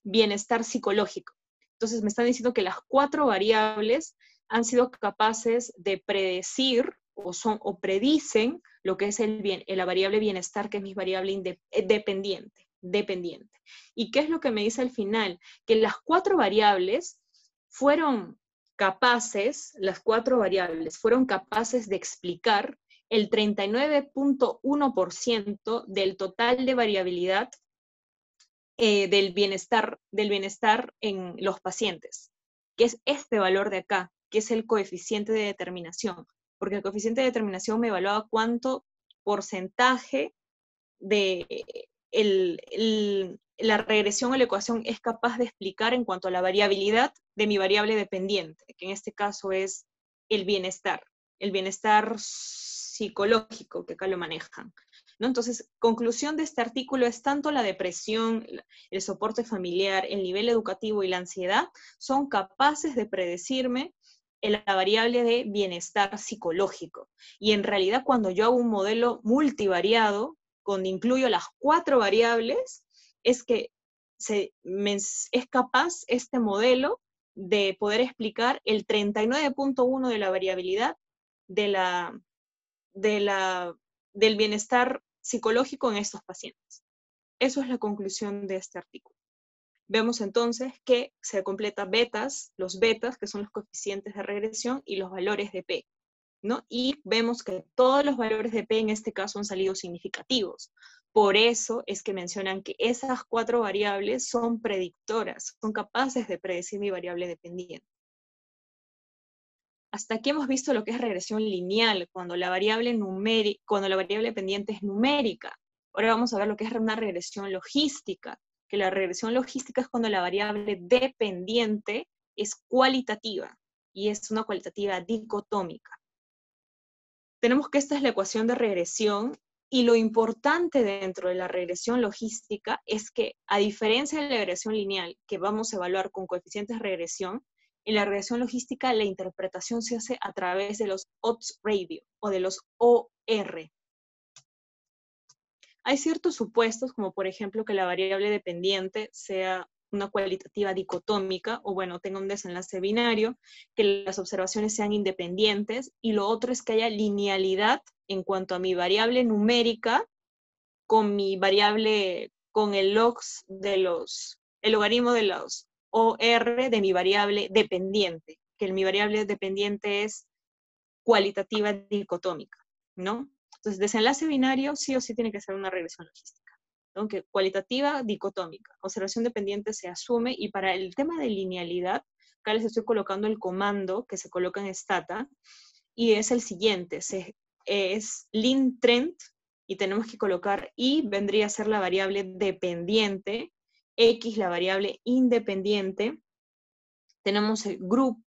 bienestar psicológico. Entonces me están diciendo que las 4 variables han sido capaces de predecir o predicen lo que es la variable bienestar, que es mi variable dependiente. ¿Y qué es lo que me dice al final? Que las 4 variables fueron capaces de explicar el 39.1% del total de variabilidad del bienestar en los pacientes, que es este valor de acá, que es el coeficiente de determinación, porque el coeficiente de determinación me evaluaba cuánto porcentaje de la regresión o la ecuación es capaz de explicar en cuanto a la variabilidad de mi variable dependiente, que en este caso es el bienestar psicológico, que acá lo manejan, ¿no? Entonces, conclusión de este artículo es tanto la depresión, el soporte familiar, el nivel educativo y la ansiedad son capaces de predecirme la variable de bienestar psicológico. Y en realidad, cuando yo hago un modelo multivariado, donde incluyo las 4 variables, es que es capaz este modelo de poder explicar el 39.1 de la variabilidad del bienestar psicológico en estos pacientes. Eso es la conclusión de este artículo. Vemos entonces que se completa los betas, que son los coeficientes de regresión, y los valores de P, ¿no? Y vemos que todos los valores de P en este caso han salido significativos. Por eso es que mencionan que esas 4 variables son predictoras, son capaces de predecir mi variable dependiente. Hasta aquí hemos visto lo que es regresión lineal, cuando la variable dependiente es numérica. Ahora vamos a ver lo que es una regresión logística, que la regresión logística es cuando la variable dependiente es cualitativa, y es una cualitativa dicotómica. Tenemos que esta es la ecuación de regresión, y lo importante dentro de la regresión logística es que, a diferencia de la regresión lineal, que vamos a evaluar con coeficientes de regresión, en la regresión logística la interpretación se hace a través de los odds ratio, o de los OR. Hay ciertos supuestos, como por ejemplo que la variable dependiente sea una cualitativa dicotómica, o bueno, tenga un desenlace binario, que las observaciones sean independientes, y lo otro es que haya linealidad en cuanto a mi variable numérica con mi variable, con el logaritmo de los OR de mi variable dependiente, que mi variable dependiente es cualitativa dicotómica, ¿no? Entonces, desenlace binario sí o sí tiene que ser una regresión logística, ¿no? Que cualitativa dicotómica, observación dependiente se asume, y para el tema de linealidad, acá les estoy colocando el comando que se coloca en Stata, y es el siguiente, es lintrend, y tenemos que colocar y vendría a ser la variable dependiente, x la variable independiente, tenemos el group,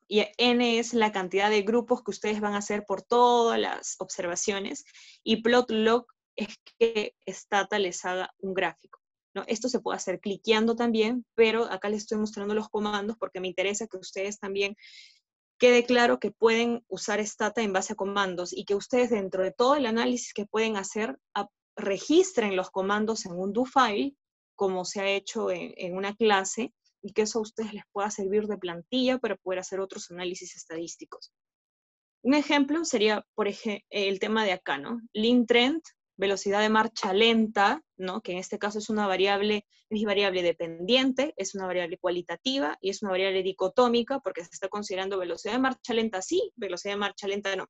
y n es la cantidad de grupos que ustedes van a hacer por todas las observaciones, y plot log es que Stata les haga un gráfico, ¿no? Esto se puede hacer cliqueando también, pero acá les estoy mostrando los comandos porque me interesa que ustedes también quede claro que pueden usar Stata en base a comandos, y que ustedes dentro de todo el análisis que pueden hacer, registren los comandos en un do file, como se ha hecho en una clase, y que eso a ustedes les pueda servir de plantilla para poder hacer otros análisis estadísticos. Un ejemplo sería, por ejemplo, el tema de acá, ¿no? Lintrend, velocidad de marcha lenta, ¿no? Que en este caso es una variable, es variable dependiente, es una variable cualitativa, y es una variable dicotómica, porque se está considerando velocidad de marcha lenta sí, velocidad de marcha lenta no.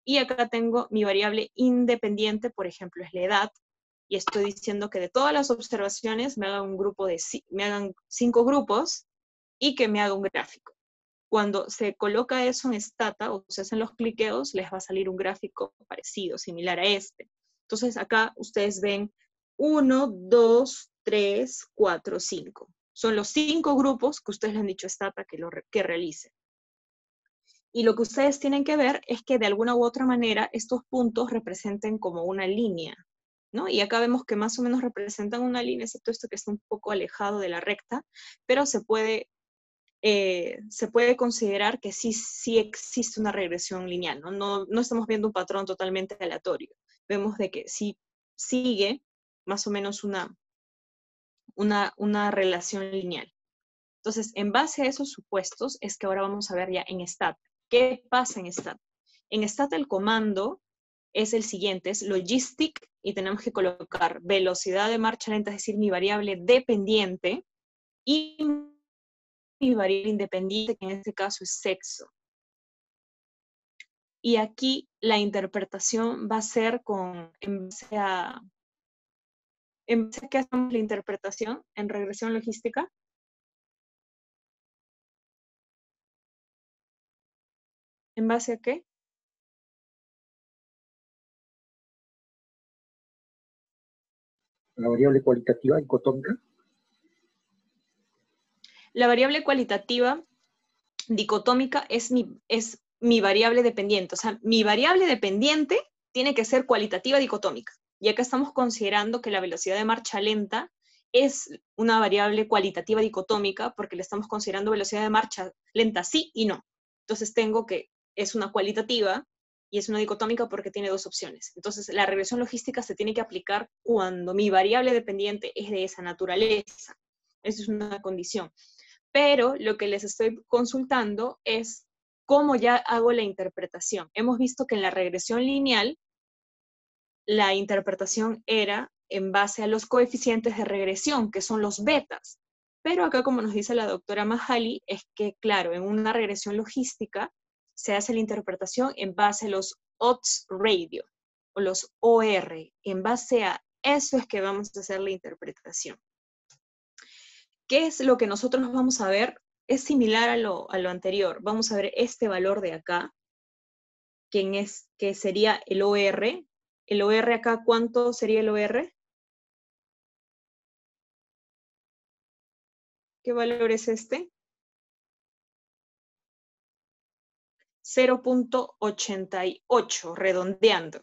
Y acá tengo mi variable independiente, por ejemplo, es la edad, y estoy diciendo que de todas las observaciones me hagan 5 grupos, y que me haga un gráfico. Cuando se coloca eso en Stata, o se hacen los cliqueos, les va a salir un gráfico parecido, similar a este. Entonces acá ustedes ven 1, 2, 3, 4, 5. Son los 5 grupos que ustedes le han dicho a Stata que realice. Y lo que ustedes tienen que ver es que de alguna u otra manera estos puntos representen como una línea, ¿no? Y acá vemos que más o menos representan una línea, excepto esto que está un poco alejado de la recta, pero se puede considerar que sí existe una regresión lineal, ¿no? No estamos viendo un patrón totalmente aleatorio. Vemos de que sí sigue más o menos una relación lineal. Entonces, en base a esos supuestos, es que ahora vamos a ver ya en Stata. ¿Qué pasa en Stata? En Stata el comando es el siguiente, es logistic, y tenemos que colocar velocidad de marcha lenta, es decir, mi variable dependiente, y mi variable independiente, que en este caso es sexo. Y aquí la interpretación va a ser en base a qué hacemos la interpretación en regresión logística. ¿En base a qué?
La variable cualitativa dicotómica.
La variable cualitativa dicotómica es mi variable dependiente. O sea, mi variable dependiente tiene que ser cualitativa dicotómica. Y acá estamos considerando que la velocidad de marcha lenta es una variable cualitativa dicotómica porque le estamos considerando velocidad de marcha lenta sí y no. Entonces tengo que es una cualitativa y es una dicotómica porque tiene dos opciones. Entonces la regresión logística se tiene que aplicar cuando mi variable dependiente es de esa naturaleza. Esa es una condición. Pero lo que les estoy consultando es cómo ya hago la interpretación. Hemos visto que en la regresión lineal, la interpretación era en base a los coeficientes de regresión, que son los betas. Pero acá, como nos dice la doctora Mahali, es que, claro, en una regresión logística se hace la interpretación en base a los odds radio, o los OR. En base a eso es que vamos a hacer la interpretación. ¿Qué es lo que nosotros vamos a ver? Es similar a lo anterior. Vamos a ver este valor de acá, que sería el OR. El OR acá, ¿cuánto sería el OR? ¿Qué valor es este? 0.88, redondeando.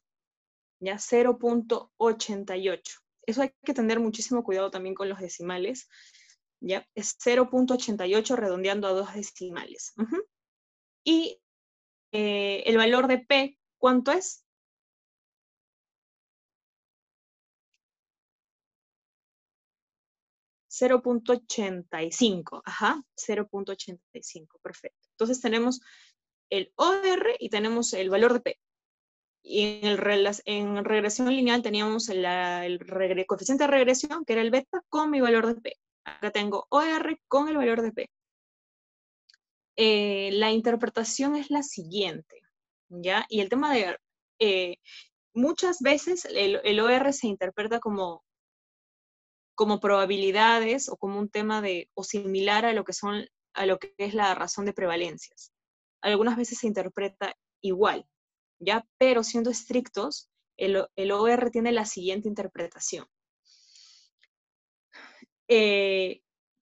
¿Ya? 0.88. Eso hay que tener muchísimo cuidado también con los decimales. ¿Ya? Es 0.88 redondeando a 2 decimales. Y el valor de P, ¿cuánto es? 0.85, ajá, 0.85, perfecto. Entonces tenemos el OR y tenemos el valor de P. Y en regresión lineal teníamos el coeficiente de regresión, que era el beta, con mi valor de P. Acá tengo OR con el valor de P. La interpretación es la siguiente, ¿ya? Y el tema de, muchas veces el OR se interpreta como probabilidades o como un tema o similar a lo que es la razón de prevalencias. Algunas veces se interpreta igual, ¿ya? Pero siendo estrictos, el OR tiene la siguiente interpretación.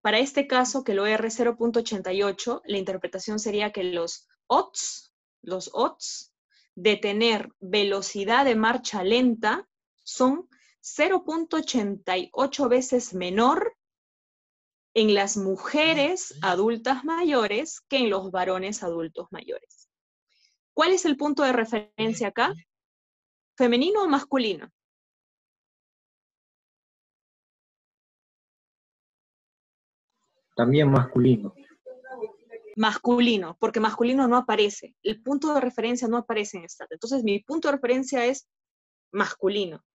Para este caso, que el OR es 0.88, la interpretación sería que los odds de tener velocidad de marcha lenta son 0.88 veces menor en las mujeres adultas mayores que en los varones adultos mayores. ¿Cuál es el punto de referencia acá? ¿Femenino o masculino?
También masculino.
Masculino, porque masculino no aparece. El punto de referencia no aparece en esta. Entonces, mi punto de referencia es masculino.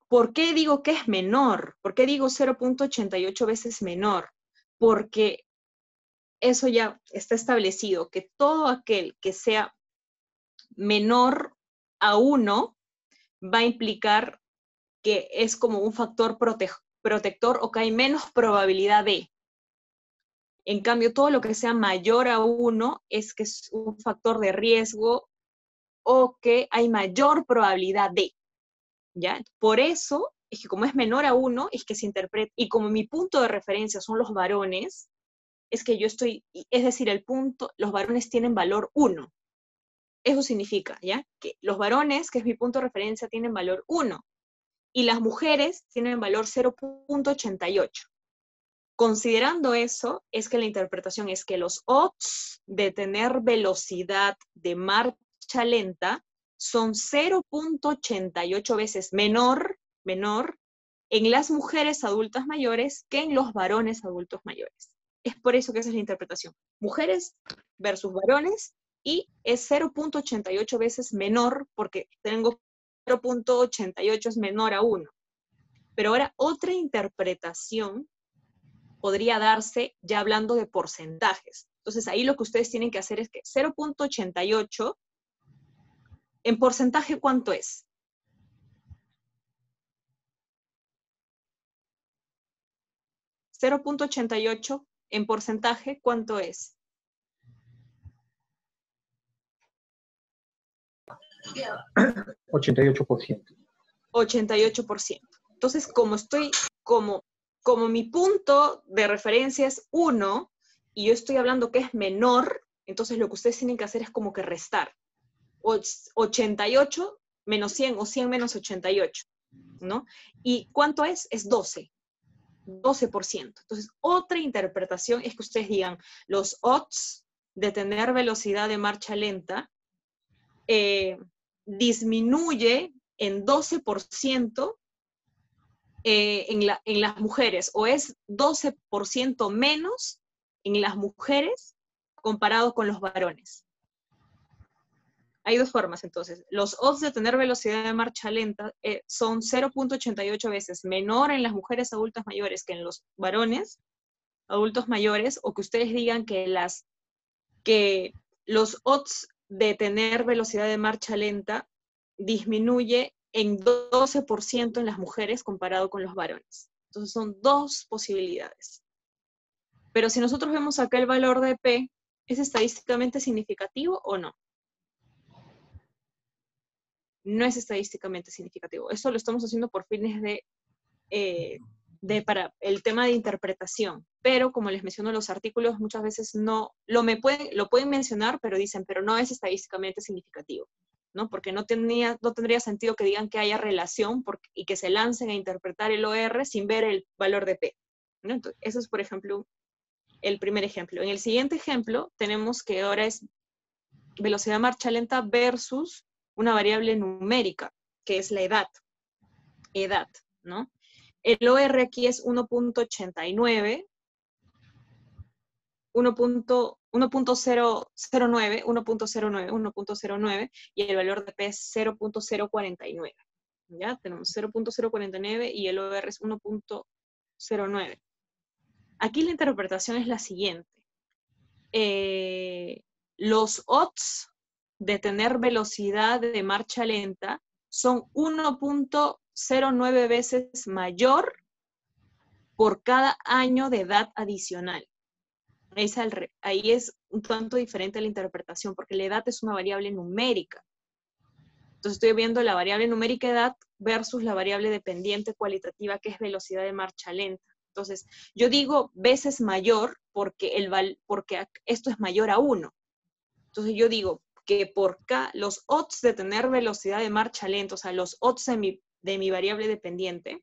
¿Por qué digo que es menor? ¿Por qué digo 0.88 veces menor? Porque eso ya está establecido, que todo aquel que sea menor a 1 va a implicar que es como un factor protector o que hay menos probabilidad de. En cambio, todo lo que sea mayor a 1 es que es un factor de riesgo o que hay mayor probabilidad de. ¿Ya? Por eso es que como es menor a 1, es que se interpreta, y como mi punto de referencia son los varones, es que yo estoy, es decir, los varones tienen valor 1. Eso significa, ¿ya? Que los varones, que es mi punto de referencia, tienen valor 1. Y las mujeres tienen valor 0.88. Considerando eso, es que la interpretación es que los odds de tener velocidad de marcha lenta son 0.88 veces menor en las mujeres adultas mayores que en los varones adultos mayores. Es por eso que esa es la interpretación. Mujeres versus varones, y es 0.88 veces menor porque tengo 0.88 es menor a 1. Pero ahora otra interpretación podría darse ya hablando de porcentajes. Entonces ahí lo que ustedes tienen que hacer es que 0.88 en porcentaje, ¿cuánto es? ¿0.88 en porcentaje cuánto es?
88%.
88%. Entonces, como mi punto de referencia es 1, y yo estoy hablando que es menor, entonces lo que ustedes tienen que hacer es como que restar. 88 menos 100 o 100 menos 88, ¿no? ¿Y cuánto es? Es 12. 12%. Entonces, otra interpretación es que ustedes digan, los odds de tener velocidad de marcha lenta disminuye en 12% en las mujeres, o es 12% menos en las mujeres comparado con los varones. Hay dos formas, entonces. Los odds de tener velocidad de marcha lenta son 0.88 veces menor en las mujeres adultas mayores que en los varones adultos mayores, o que ustedes digan que los odds de tener velocidad de marcha lenta disminuye en 12% en las mujeres comparado con los varones. Entonces son dos posibilidades. Pero si nosotros vemos acá el valor de P, ¿es estadísticamente significativo o no? No es estadísticamente significativo. Eso lo estamos haciendo por fines para el tema de interpretación. Pero, como les menciono, los artículos muchas veces no, lo pueden mencionar, pero dicen, pero no es estadísticamente significativo, ¿no? Porque no tendría sentido que digan que haya relación y que se lancen a interpretar el OR sin ver el valor de P, ¿no? Entonces, eso es, por ejemplo, el primer ejemplo. En el siguiente ejemplo, tenemos que ahora es velocidad de marcha lenta versus una variable numérica, que es la edad, ¿no? El OR aquí es 1.89, 1.09, y el valor de P es 0.049. ¿Ya? Tenemos 0.049 y el OR es 1.09. Aquí la interpretación es la siguiente. Los odds de tener velocidad de marcha lenta son 1.09 veces mayor por cada año de edad adicional. Ahí es un tanto diferente la interpretación, porque la edad es una variable numérica. Entonces estoy viendo la variable numérica edad versus la variable dependiente cualitativa, que es velocidad de marcha lenta. Entonces, yo digo veces mayor porque esto es mayor a 1. Entonces yo digo que los odds de tener velocidad de marcha lenta, o sea, los odds de mi variable dependiente,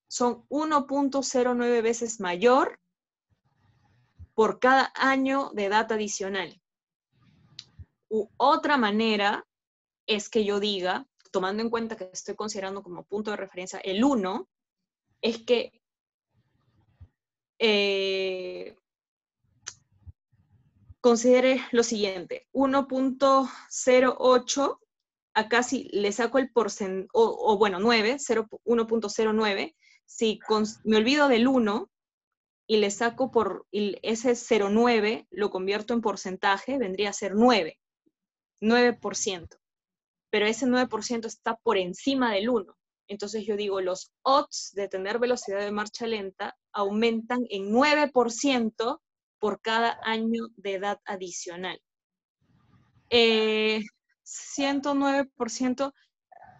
son 1.09 veces mayor por cada año de edad adicional. Otra manera es que yo diga, tomando en cuenta que estoy considerando como punto de referencia el 1, es que considere lo siguiente, 1.08, acá si le saco el porcentaje, bueno, 9, 1.09, si me olvido del 1 y le saco ese 0.9, lo convierto en porcentaje, vendría a ser 9%. Pero ese 9% está por encima del 1. Entonces yo digo, los odds de tener velocidad de marcha lenta aumentan en 9% por cada año de edad adicional. 109%,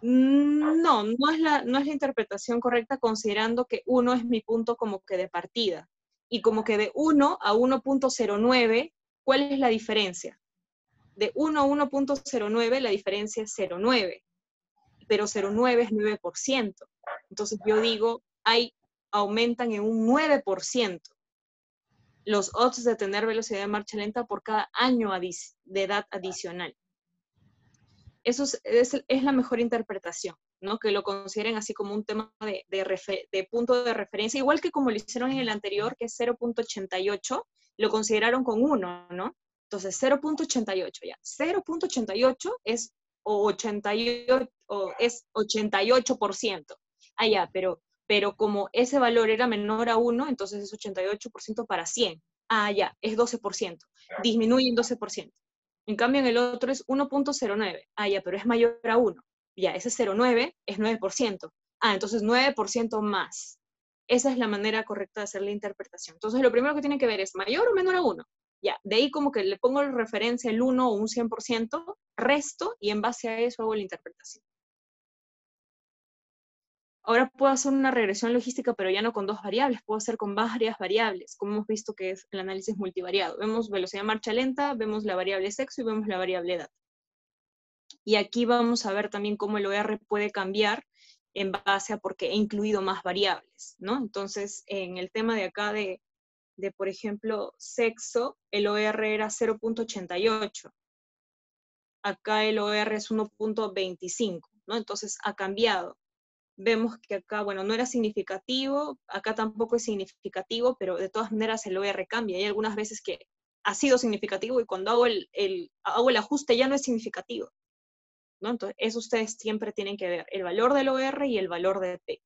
no es la interpretación correcta, considerando que 1 es mi punto como que de partida. Y como que de 1 a 1.09, ¿cuál es la diferencia? De 1 a 1.09 la diferencia es 0.9, pero 0.9 es 9%. Entonces yo digo, aumentan en un 9% los odds de tener velocidad de marcha lenta por cada año de edad adicional. Eso es la mejor interpretación, ¿no? Que lo consideren así como un tema de punto de referencia, igual que como lo hicieron en el anterior, que es 0.88, lo consideraron con 1, ¿no? Entonces 0.88 ya. 0.88 es 88%. Ah, ya, pero como ese valor era menor a 1, entonces es 88% para 100. Ah, ya, es 12%. Disminuye en 12%. En cambio, en el otro es 1.09. Ah, ya, pero es mayor a 1. Ya, ese 0.9 es 9%. Ah, entonces 9% más. Esa es la manera correcta de hacer la interpretación. Entonces, lo primero que tienen que ver es mayor o menor a 1. Ya, de ahí como que le pongo de referencia el 1 o un 100%, resto, y en base a eso hago la interpretación. Ahora puedo hacer una regresión logística, pero ya no con dos variables, puedo hacer con varias variables, como hemos visto que es el análisis multivariado. Vemos velocidad de marcha lenta, vemos la variable sexo y vemos la variable edad. Y aquí vamos a ver también cómo el OR puede cambiar en base a porque he incluido más variables, ¿no? Entonces, en el tema de acá de por ejemplo, sexo, el OR era 0.88. Acá el OR es 1.25, ¿no? Entonces ha cambiado. Vemos que acá, bueno, no era significativo, acá tampoco es significativo, pero de todas maneras el OR cambia. Hay algunas veces que ha sido significativo y cuando hago hago el ajuste ya no es significativo, ¿no? Entonces, eso ustedes siempre tienen que ver, el valor del OR y el valor de P.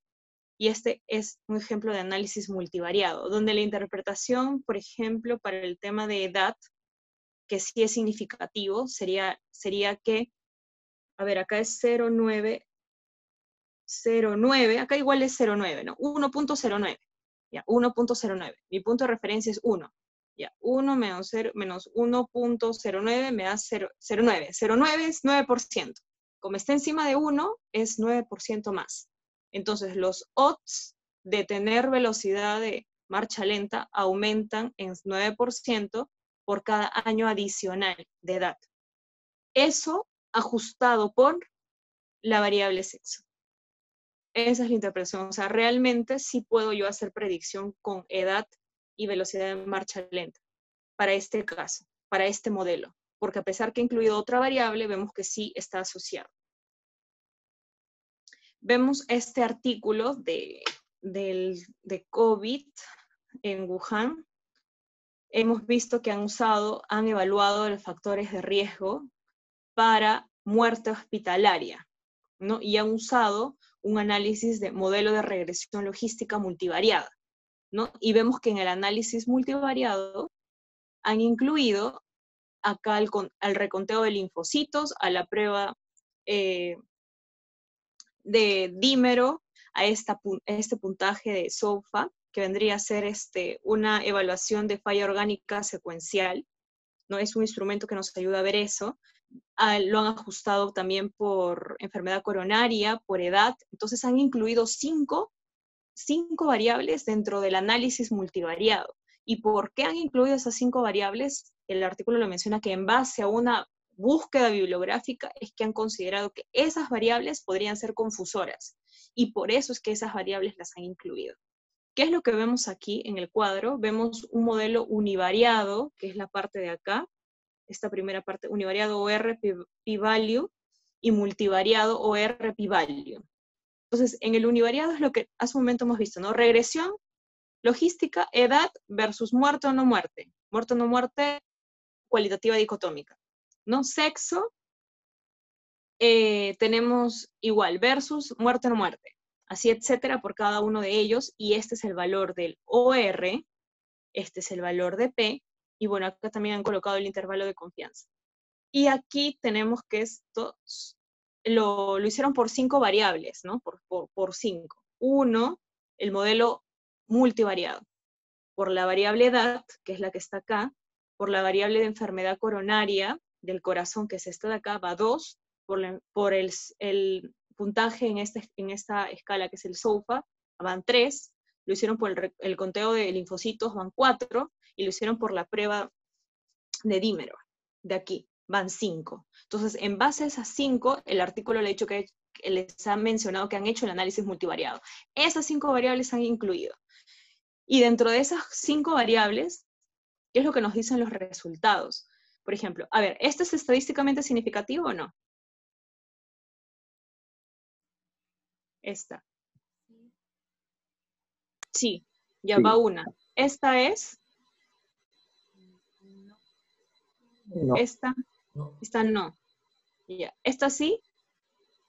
Y este es un ejemplo de análisis multivariado, donde la interpretación, por ejemplo, para el tema de edad, que sí es significativo, sería que, a ver, acá es 0.909, acá igual es 0.9, ¿no? 1.09, ya, 1.09. Mi punto de referencia es 1. Ya, 1 menos 1.09 me da 0.9. 0.9 es 9%. Como está encima de 1, es 9% más. Entonces, los odds de tener velocidad de marcha lenta aumentan en 9% por cada año adicional de edad. Eso ajustado por la variable sexo. Esa es la interpretación. O sea, realmente sí puedo yo hacer predicción con edad y velocidad de marcha lenta para este caso, para este modelo. Porque a pesar que he incluido otra variable, vemos que sí está asociado. Vemos este artículo de COVID en Wuhan. Hemos visto que han evaluado los factores de riesgo para muerte hospitalaria, ¿no? Y han usado un análisis de modelo de regresión logística multivariada, ¿no? Y vemos que en el análisis multivariado han incluido acá al reconteo de linfocitos, a la prueba de dímero, a este puntaje de SOFA, que vendría a ser una evaluación de falla orgánica secuencial, ¿no? Es un instrumento que nos ayuda a ver eso. Lo han ajustado también por enfermedad coronaria, por edad. Entonces han incluido cinco variables dentro del análisis multivariado. ¿Y por qué han incluido esas 5 variables? El artículo lo menciona que en base a una búsqueda bibliográfica es que han considerado que esas variables podrían ser confusoras. Y por eso es que esas variables las han incluido. ¿Qué es lo que vemos aquí en el cuadro? Vemos un modelo univariado, que es la parte de acá, esta primera parte, univariado OR p-value y multivariado OR p-value. Entonces, en el univariado es lo que hace un momento hemos visto, ¿no? Regresión, logística, edad versus muerte o no muerte. Muerte o no muerte, cualitativa dicotómica, ¿no? Sexo, tenemos igual, versus muerte o no muerte. Así, etcétera, por cada uno de ellos. Y este es el valor del OR, este es el valor de P, y bueno, acá también han colocado el intervalo de confianza. Y aquí tenemos que esto lo hicieron por 5 variables, ¿no? Por 5. 1, el modelo multivariado. Por la variable edad, que es la que está acá, por la variable de enfermedad coronaria del corazón, que es esta de acá, va 2, por el puntaje en esta escala, que es el SOFA, van 3, lo hicieron por el conteo de linfocitos, van 4, y lo hicieron por la prueba de dímero, de aquí, van 5. Entonces, en base a esas 5, el artículo le ha dicho que les ha mencionado que han hecho el análisis multivariado. Esas 5 variables han incluido. Y dentro de esas 5 variables, ¿qué es lo que nos dicen los resultados? Por ejemplo, a ver, ¿este es estadísticamente significativo o no? Esta. Sí, ya
Sí.
va una. Esta es.
No,
Esta.
No,
Esta no. Ya. ¿Esta sí?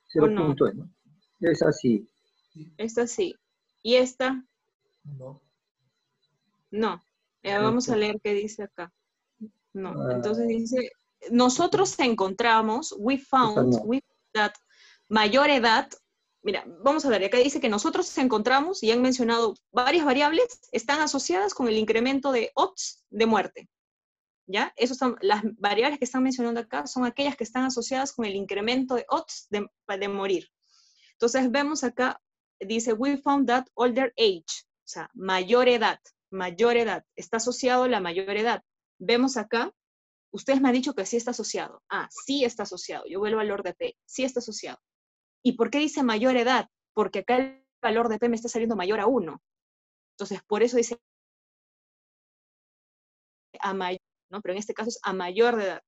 0
no?
punto, ¿no? Es así.
sí,
Esta sí. ¿Y esta?
no.
No. Vamos a leer qué dice acá. No. Entonces dice, nosotros encontramos, we
Esta
found
no.
that mayor edad, mira, vamos a ver, acá dice que nosotros encontramos, y han mencionado varias variables, están asociadas con el incremento de odds de muerte. ¿Ya? Esas son las variables que están mencionando acá, son aquellas que están asociadas con el incremento de odds de morir. Entonces vemos acá, dice, we found that older age, o sea, mayor edad, está asociado a la mayor edad. Vemos acá, ustedes me han dicho que sí está asociado. Ah, sí está asociado, yo vuelvo al valor de P, sí está asociado. ¿Y por qué dice mayor edad? Porque acá el valor de P me está saliendo mayor a 1. Entonces, por eso dice a mayor, ¿no? Pero en este caso es a mayor de edad.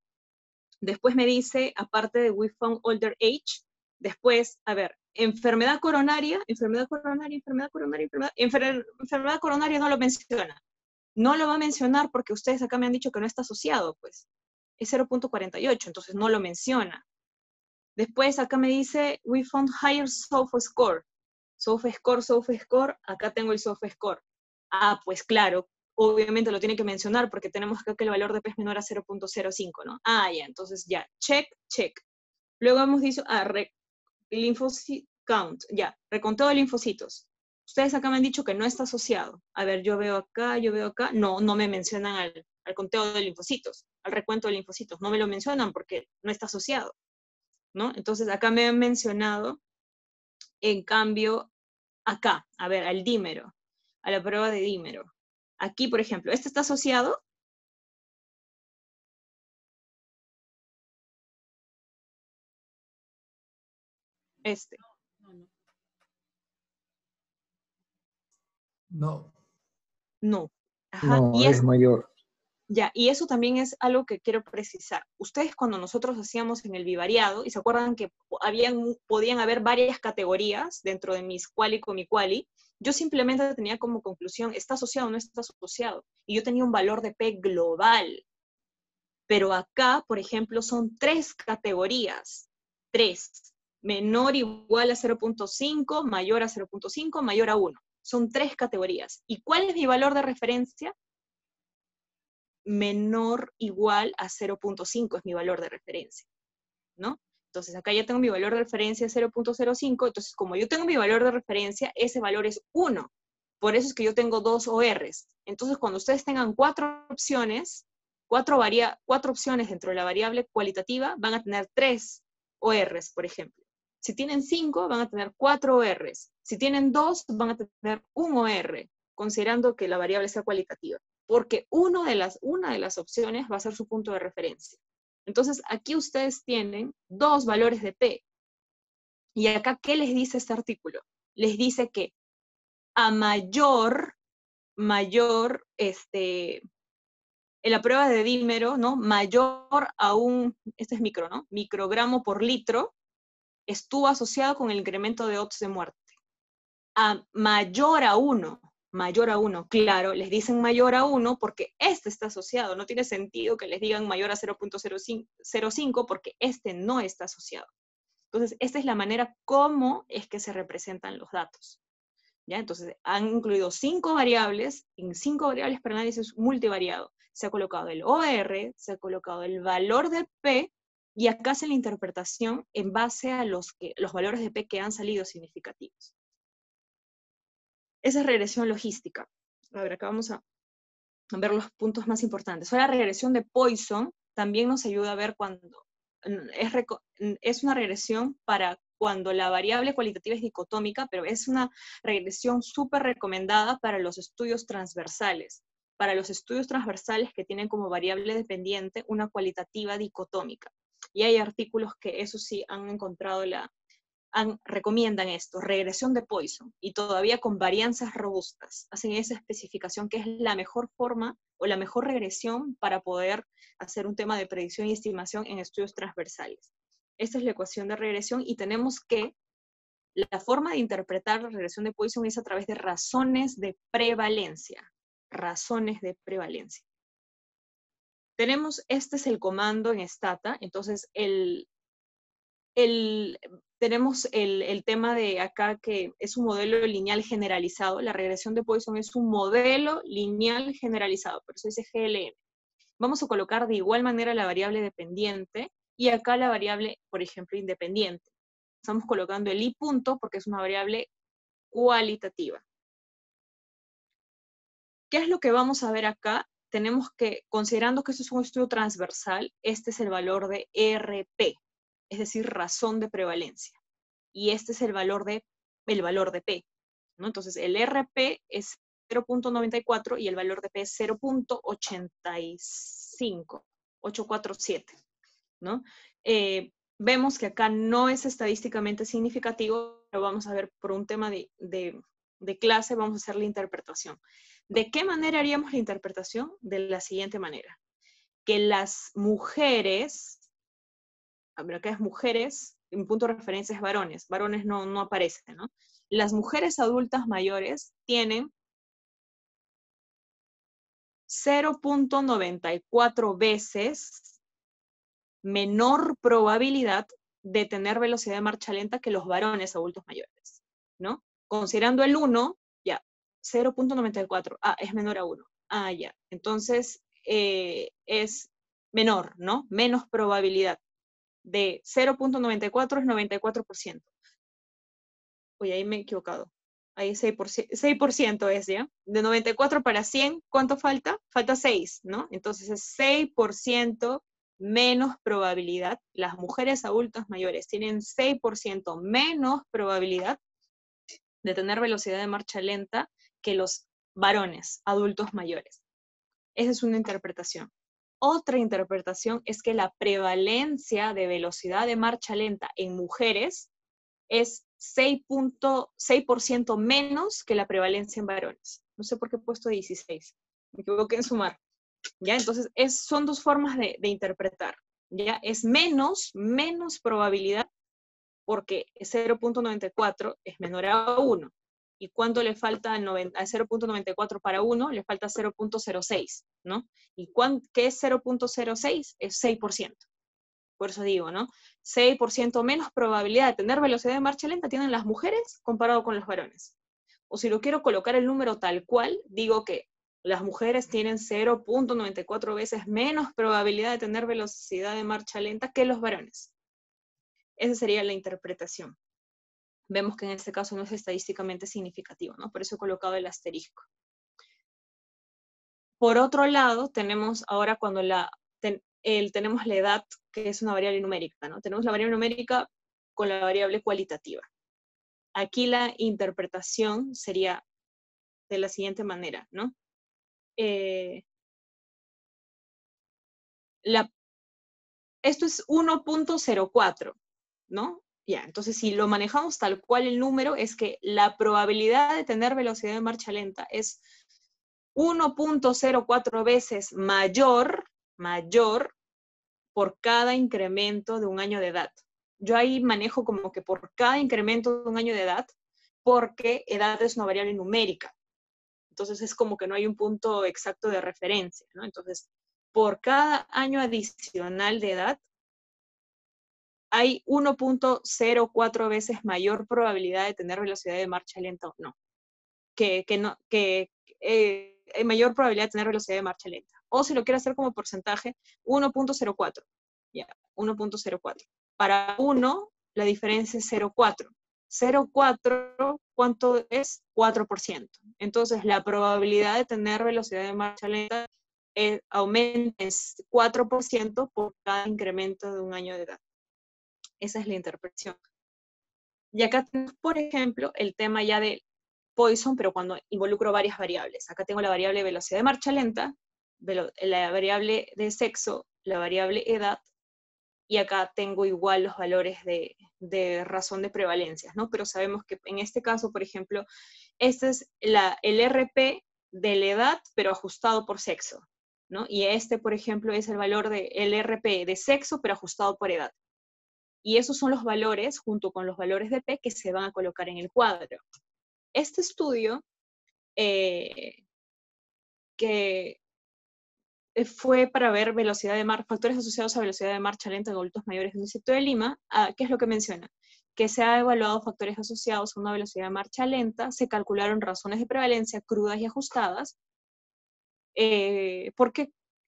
Después me dice, aparte de we found older age, después, a ver, enfermedad coronaria no lo menciona. No lo va a mencionar porque ustedes acá me han dicho que no está asociado, pues. Es 0.48, entonces no lo menciona. Después acá me dice, we found higher SOFA-score. SOFA-score, acá tengo el SOFA-score. Ah, pues claro, obviamente lo tiene que mencionar porque tenemos acá que el valor de P es menor a 0.05, ¿no? Ah, ya, entonces ya, check. Luego hemos dicho, lymphocyte count, ya, reconteo de linfocitos. Ustedes acá me han dicho que no está asociado. A ver, yo veo acá, no me mencionan al conteo de linfocitos, al recuento de linfocitos, no me lo mencionan porque no está asociado, ¿no? Entonces acá me han mencionado, en cambio, acá, a ver, al dímero, a la prueba de dímero. Aquí, por ejemplo, ¿este está asociado? Este.
No.
No. Ajá.
No, es mayor.
Ya, y eso también es algo que quiero precisar. Ustedes cuando nosotros hacíamos en el vivariado, y se acuerdan que podían haber varias categorías dentro de mis quali con mi quali, yo simplemente tenía como conclusión, ¿está asociado o no está asociado? Y yo tenía un valor de P global. Pero acá, por ejemplo, son 3 categorías. 3. Menor o igual a 0.5, mayor a 0.5, mayor a 1. Son 3 categorías. ¿Y cuál es mi valor de referencia? Menor o igual a 0.5 es mi valor de referencia, ¿no? Entonces acá ya tengo mi valor de referencia 0.05, entonces como yo tengo mi valor de referencia, ese valor es 1. Por eso es que yo tengo 2 ORs. Entonces cuando ustedes tengan 4 opciones, 4 opciones dentro de la variable cualitativa, van a tener 3 ORs, por ejemplo. Si tienen 5, van a tener 4 ORs. Si tienen 2, van a tener 1 OR, considerando que la variable sea cualitativa. Porque una de las opciones va a ser su punto de referencia. Entonces, aquí ustedes tienen 2 valores de P. Y acá, ¿qué les dice este artículo? Les dice que a mayor, en la prueba de dímero, ¿no? Mayor a este es micro, ¿no? Microgramo por litro, estuvo asociado con el incremento de odds de muerte. A mayor a 1, claro, les dicen mayor a 1 porque este está asociado, no tiene sentido que les digan mayor a 0.05 porque este no está asociado. Entonces, esta es la manera como es que se representan los datos. ¿Ya? Entonces, han incluido 5 variables, en 5 variables para análisis multivariado. Se ha colocado el OR, se ha colocado el valor de P, y acá hace la interpretación en base a los valores de P que han salido significativos. Esa es regresión logística. A ver, acá vamos a ver los puntos más importantes. Ahora, la regresión de Poisson también nos ayuda a ver cuando es una regresión para cuando la variable cualitativa es dicotómica, pero es una regresión súper recomendada para los estudios transversales. Para los estudios transversales que tienen como variable dependiente una cualitativa dicotómica. Y hay artículos que eso sí han encontrado recomiendan esto, regresión de Poisson, y todavía con varianzas robustas. Hacen esa especificación que es la mejor forma o la mejor regresión para poder hacer un tema de predicción y estimación en estudios transversales. Esta es la ecuación de regresión y tenemos que la forma de interpretar la regresión de Poisson es a través de razones de prevalencia. Razones de prevalencia. Tenemos, este es el comando en Stata, entonces tenemos el tema de acá que es un modelo lineal generalizado. La regresión de Poisson es un modelo lineal generalizado, por eso dice GLM. Vamos a colocar de igual manera la variable dependiente y acá la variable, por ejemplo, independiente. Estamos colocando el i punto porque es una variable cualitativa. ¿Qué es lo que vamos a ver acá? tenemos que, considerando que esto es un estudio transversal, este es el valor de RP, es decir, razón de prevalencia. Y este es el valor de P, ¿no? Entonces, el RP es 0.94 y el valor de P es 0.847, ¿no? Vemos que acá no es estadísticamente significativo, pero vamos a ver por un tema de clase, vamos a hacer la interpretación. ¿De qué manera haríamos la interpretación? De la siguiente manera. Que las mujeres, a ver, acá es mujeres, mi punto de referencia es varones, varones no aparecen, ¿no? Las mujeres adultas mayores tienen 0.94 veces menor probabilidad de tener velocidad de marcha lenta que los varones adultos mayores, ¿no? Considerando el 1, ya, 0.94, es menor a 1. Ya, entonces es menor, ¿no? Menos probabilidad. De 0.94 es 94%. Oye, ahí me he equivocado. Ahí 6% es, ¿ya? De 94 para 100, ¿cuánto falta? Falta 6, ¿no? Entonces es 6% menos probabilidad. Las mujeres adultas mayores tienen 6% menos probabilidad de tener velocidad de marcha lenta que los varones adultos mayores. Esa es una interpretación. Otra interpretación es que la prevalencia de velocidad de marcha lenta en mujeres es 6% menos que la prevalencia en varones. No sé por qué he puesto 16. Me equivoqué en sumar. ¿Ya? Entonces, son dos formas de interpretar. ¿Ya? Es menos probabilidad porque 0.94 es menor a 1. ¿Y cuánto le falta a 0.94 para 1? Le falta 0.06, ¿no? ¿Y qué es 0.06? Es 6%. Por eso digo, ¿no? 6% menos probabilidad de tener velocidad de marcha lenta tienen las mujeres comparado con los varones. O si lo quiero colocar el número tal cual, digo que las mujeres tienen 0.94 veces menos probabilidad de tener velocidad de marcha lenta que los varones. Esa sería la interpretación. Vemos que en este caso no es estadísticamente significativo, ¿no? Por eso he colocado el asterisco. Por otro lado, tenemos ahora cuando tenemos la edad, que es una variable numérica, ¿no? Tenemos la variable numérica con la variable cualitativa. Aquí la interpretación sería de la siguiente manera, ¿no? Esto es 1.04, ¿no? Ya, entonces si lo manejamos tal cual el número, es que la probabilidad de tener velocidad de marcha lenta es 1.04 veces mayor por cada incremento de un año de edad. Yo ahí manejo como que por cada incremento de un año de edad, porque edad es una variable numérica. Entonces es como que no hay un punto exacto de referencia, ¿no? Entonces, por cada año adicional de edad, hay 1.04 veces mayor probabilidad de tener velocidad de marcha lenta o no. Hay mayor probabilidad de tener velocidad de marcha lenta. O si lo quiero hacer como porcentaje, 1.04. Ya, 1.04. Para 1, la diferencia es 0.4. 0.4, ¿cuánto es? 4%. Entonces, la probabilidad de tener velocidad de marcha lenta aumenta en 4% por cada incremento de un año de edad. Esa es la interpretación. Y acá tenemos, por ejemplo, el tema ya de Poisson, pero cuando involucro varias variables. Acá tengo la variable velocidad de marcha lenta, la variable de sexo, la variable edad, y acá tengo igual los valores de razón de prevalencias, ¿no? Pero sabemos que en este caso, por ejemplo, este es el RP de la edad, pero ajustado por sexo, ¿no? Y este, por ejemplo, es el valor del RP de sexo, pero ajustado por edad. Y esos son los valores, junto con los valores de P, que se van a colocar en el cuadro. Este estudio, que fue para ver factores asociados a velocidad de marcha lenta en adultos mayores en el distrito de Lima, ¿qué es lo que menciona? Que se ha evaluado factores asociados a una velocidad de marcha lenta, se calcularon razones de prevalencia crudas y ajustadas. ¿Por qué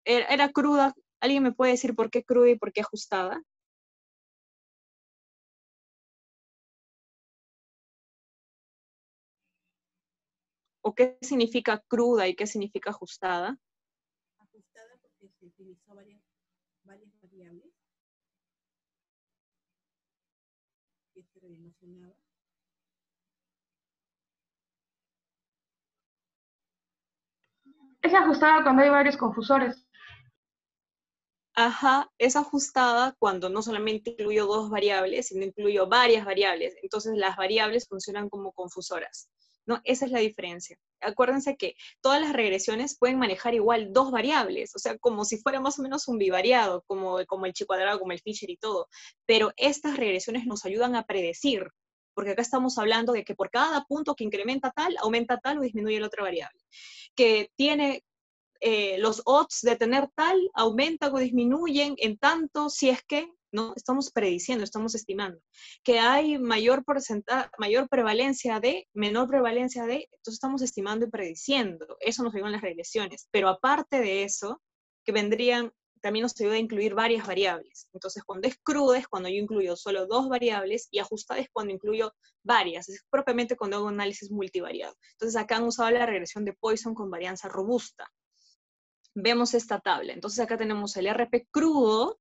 era cruda? ¿Alguien me puede decir por qué cruda y por qué ajustada? ¿O qué significa cruda y qué significa ajustada?
se utilizó varias variables que se relacionaban.
Es ajustada cuando hay varios confusores.
Ajá, es ajustada cuando no solamente incluyo dos variables, sino incluyo varias variables. Entonces las variables funcionan como confusoras, ¿no? Esa es la diferencia. Acuérdense que todas las regresiones pueden manejar igual dos variables, o sea, como si fuera más o menos un bivariado, como el chi cuadrado, como el Fisher y todo. Pero estas regresiones nos ayudan a predecir, porque acá estamos hablando de que por cada punto que incrementa tal, aumenta tal o disminuye la otra variable. Que tiene los odds de tener tal aumentan o disminuyen en tanto si es que, ¿no? Estamos prediciendo, estamos estimando. Que hay mayor porcentaje, mayor prevalencia de, menor prevalencia de, entonces estamos estimando y prediciendo. Eso nos ayuda en las regresiones. Pero aparte de eso, que vendrían, también nos ayuda a incluir varias variables. Entonces, cuando es cruda es cuando yo incluyo solo dos variables y ajustada es cuando incluyo varias. Es propiamente cuando hago análisis multivariado. Entonces, acá han usado la regresión de Poisson con varianza robusta. Vemos esta tabla. Entonces acá tenemos el RP crudo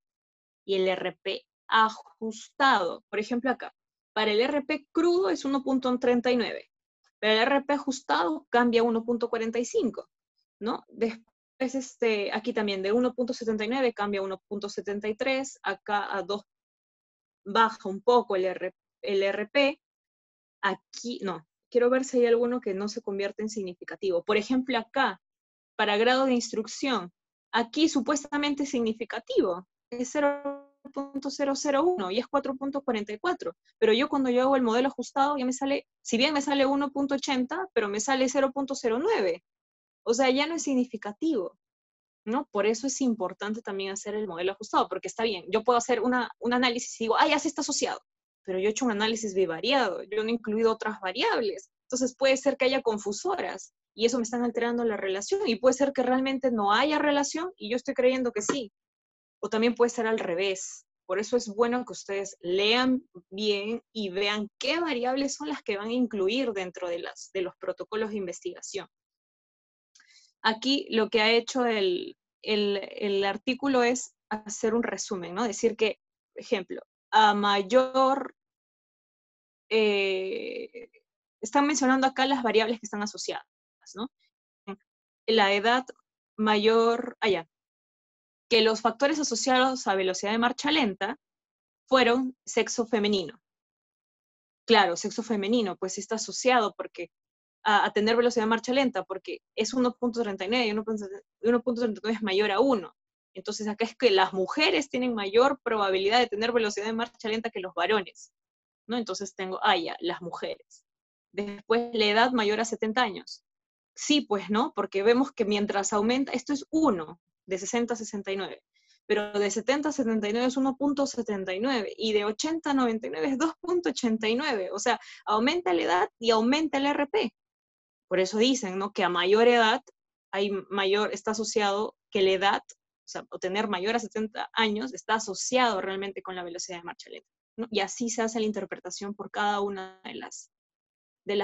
y el RP ajustado. Por ejemplo acá, para el RP crudo es 1.39, pero el RP ajustado cambia a 1.45, ¿no? Después aquí también de 1.79 cambia a 1.73, acá a 2 baja un poco el RP, aquí no. Quiero ver si hay alguno que no se convierte en significativo. Por ejemplo acá, para grado de instrucción. Aquí supuestamente significativo, es 0.001 y es 4.44, pero yo cuando yo hago el modelo ajustado ya me sale, si bien me sale 1.80, pero me sale 0.09, o sea, ya no es significativo, ¿no? Por eso es importante también hacer el modelo ajustado, porque está bien, yo puedo hacer un análisis y digo, ya se está asociado, pero yo he hecho un análisis bivariado, yo no he incluido otras variables, entonces puede ser que haya confusoras, y eso me están alterando la relación, y puede ser que realmente no haya relación, y yo estoy creyendo que sí, o también puede ser al revés. Por eso es bueno que ustedes lean bien y vean qué variables son las que van a incluir dentro de los protocolos de investigación. Aquí lo que ha hecho el artículo es hacer un resumen, ¿no? Decir que, por ejemplo, a mayor, están mencionando acá las variables que están asociadas, ¿no? La edad mayor, que los factores asociados a velocidad de marcha lenta fueron sexo femenino. Claro, sexo femenino, pues está asociado porque a tener velocidad de marcha lenta, porque es 1.39 y 1.39 es mayor a 1. Entonces acá es que las mujeres tienen mayor probabilidad de tener velocidad de marcha lenta que los varones, ¿no? Entonces tengo, las mujeres. Después, la edad mayor a 70 años. Sí, pues, ¿no? Porque vemos que mientras aumenta, esto es 1, de 60 a 69, pero de 70 a 79 es 1.79, y de 80 a 99 es 2.89, o sea, aumenta la edad y aumenta el RP. Por eso dicen, ¿no? Que a mayor edad está asociado que la edad, o sea, o tener mayor a 70 años, está asociado realmente con la velocidad de marcha lenta, ¿no? Y así se hace la interpretación por cada una de las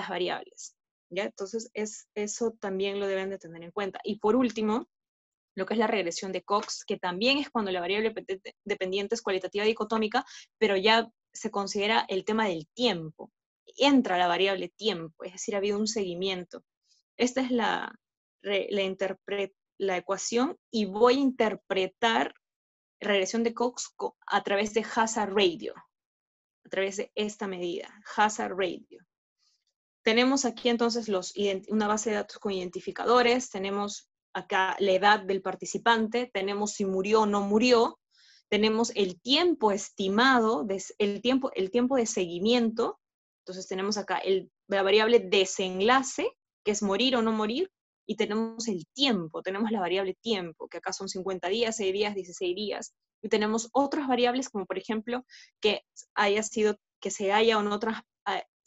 variables, ¿ya? Entonces, eso también lo deben de tener en cuenta. Y por último, lo que es la regresión de Cox, que también es cuando la variable dependiente es cualitativa dicotómica, pero ya se considera el tema del tiempo. Entra la variable tiempo, es decir, ha habido un seguimiento. Esta es la ecuación, y voy a interpretar regresión de Cox a través de hazard radio, a través de esta medida, hazard radio. Tenemos aquí entonces una base de datos con identificadores, tenemos acá la edad del participante, tenemos si murió o no murió, tenemos el tiempo estimado, el tiempo de seguimiento, entonces tenemos acá la variable desenlace, que es morir o no morir, y tenemos el tiempo, tenemos la variable tiempo, que acá son 50 días, 6 días, 16 días, y tenemos otras variables como por ejemplo que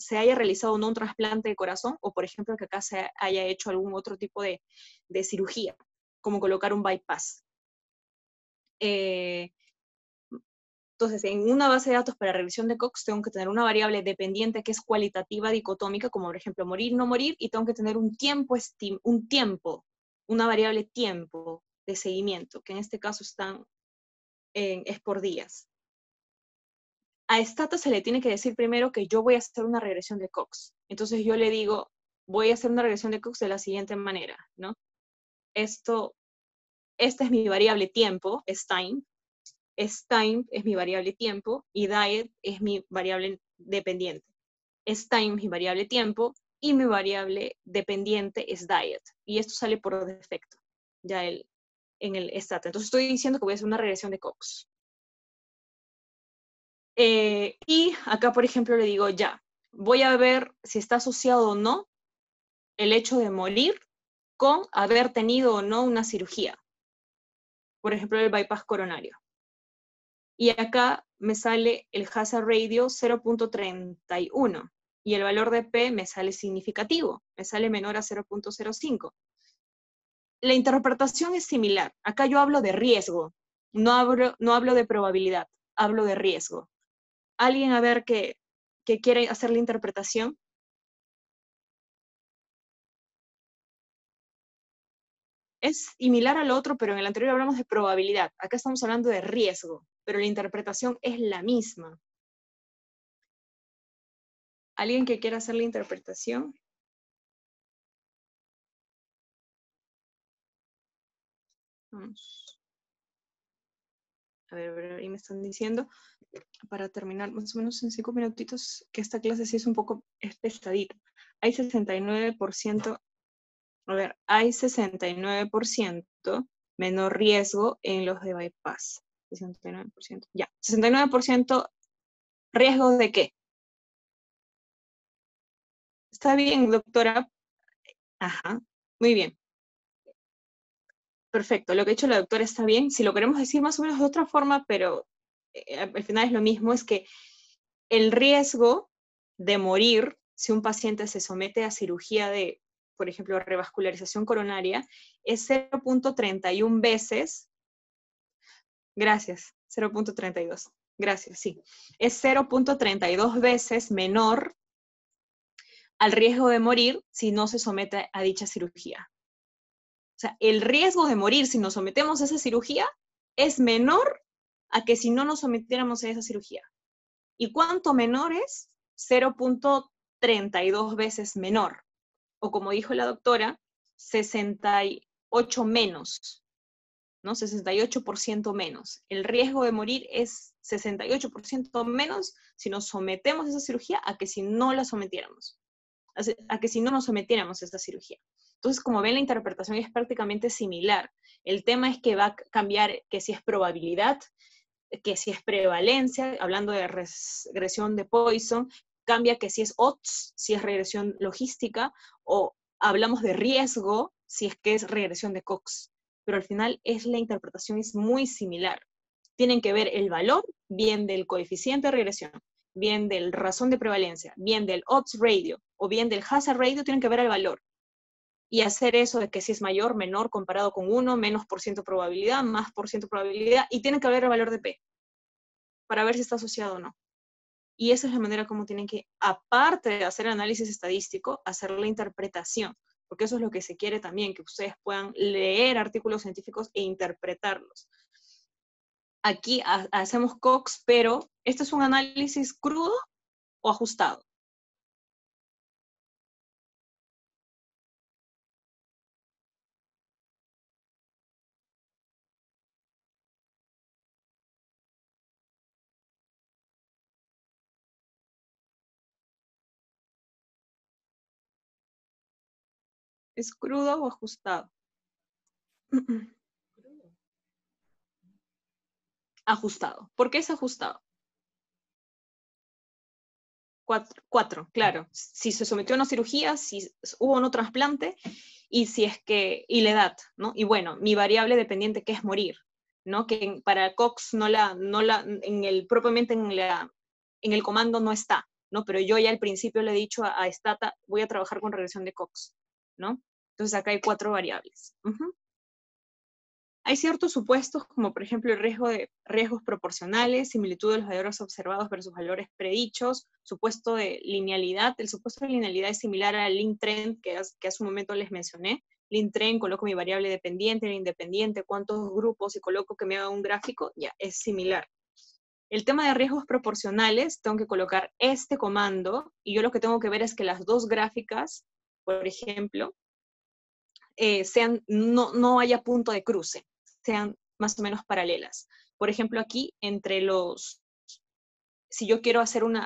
se haya realizado o no un trasplante de corazón, o por ejemplo que acá se haya hecho algún otro tipo de cirugía, como colocar un bypass. Entonces, en una base de datos para regresión de Cox tengo que tener una variable dependiente que es cualitativa dicotómica, como por ejemplo morir, no morir, y tengo que tener una variable tiempo, de seguimiento, que en este caso es por días. A Stata se le tiene que decir primero que yo voy a hacer una regresión de Cox. Entonces yo le digo, voy a hacer una regresión de Cox de la siguiente manera, ¿no? Esta es mi variable tiempo, es time es mi variable tiempo, y diet es mi variable dependiente. Time es mi variable tiempo, y mi variable dependiente es diet. Y esto sale por defecto, ya en el Stata. Entonces estoy diciendo que voy a hacer una regresión de Cox. Y acá, por ejemplo, le digo, ya, voy a ver si está asociado o no el hecho de morir con haber tenido o no una cirugía. Por ejemplo, el bypass coronario. Y acá me sale el hazard ratio 0.31 y el valor de P me sale significativo, me sale menor a 0.05. La interpretación es similar. Acá yo hablo de riesgo, no hablo de probabilidad, hablo de riesgo. ¿Alguien a ver que quiere hacer la interpretación? Es similar al otro, pero en el anterior hablamos de probabilidad. Acá estamos hablando de riesgo, pero la interpretación es la misma. ¿Alguien que quiera hacer la interpretación? Vamos. A ver, ahí me están diciendo, para terminar más o menos en 5 minutitos, que esta clase sí es un poco pesadita. Hay 69%, a ver, hay 69% menor riesgo en los de bypass. 69%, ya. 69% riesgo de qué? ¿Está bien, doctora? Ajá, muy bien. Perfecto, lo que ha hecho la doctora está bien. Si lo queremos decir más o menos de otra forma, pero al final es lo mismo, es que el riesgo de morir si un paciente se somete a cirugía de, por ejemplo, revascularización coronaria, es 0.31 veces, gracias, 0.32, gracias, sí, es 0.32 veces menor al riesgo de morir si no se somete a dicha cirugía. O sea, el riesgo de morir si nos sometemos a esa cirugía es menor a que si no nos sometiéramos a esa cirugía. ¿Y cuánto menor es? 0.32 veces menor. O como dijo la doctora, 68 menos, ¿no? 68% menos. El riesgo de morir es 68% menos si nos sometemos a esa cirugía a que si no la sometiéramos. A que si no nos sometiéramos a esta cirugía. Entonces, como ven, la interpretación es prácticamente similar. El tema es que va a cambiar que si es probabilidad, que si es prevalencia, hablando de regresión de Poisson, cambia que si es odds, si es regresión logística, o hablamos de riesgo, si es que es regresión de Cox. Pero al final la interpretación es muy similar. Tienen que ver el valor, bien del coeficiente de regresión, bien del razón de prevalencia, bien del odds ratio, o bien del hazard ratio, tienen que ver el valor. Y hacer eso de que si es mayor, menor, comparado con 1, menos por ciento probabilidad, más por ciento probabilidad, y tienen que ver el valor de P, para ver si está asociado o no. Y esa es la manera como tienen que, aparte de hacer el análisis estadístico, hacer la interpretación, porque eso es lo que se quiere también, que ustedes puedan leer artículos científicos e interpretarlos. Aquí hacemos Cox, pero ¿esto es un análisis crudo o ajustado? ¿Es crudo o ajustado? Ajustado. ¿Por qué es ajustado? 4, claro. Si se sometió a una cirugía, si hubo un trasplante, y si es que, y la edad, ¿no? Y bueno, mi variable dependiente que es morir, ¿no? Que para Cox propiamente en el comando no está, ¿no? Pero yo ya al principio le he dicho a Stata, voy a trabajar con regresión de Cox, ¿no? Entonces acá hay 4 variables. Hay ciertos supuestos, como por ejemplo el riesgos proporcionales, similitud de los valores observados versus valores predichos, supuesto de linealidad. El supuesto de linealidad es similar al link trend que hace un momento les mencioné, lintren, coloco mi variable dependiente, el independiente, cuántos grupos y coloco que me haga un gráfico, ya, es similar. El tema de riesgos proporcionales, tengo que colocar este comando, y yo lo que tengo que ver es que las dos gráficas, por ejemplo, no haya punto de cruce, sean más o menos paralelas. Por ejemplo, aquí, si yo quiero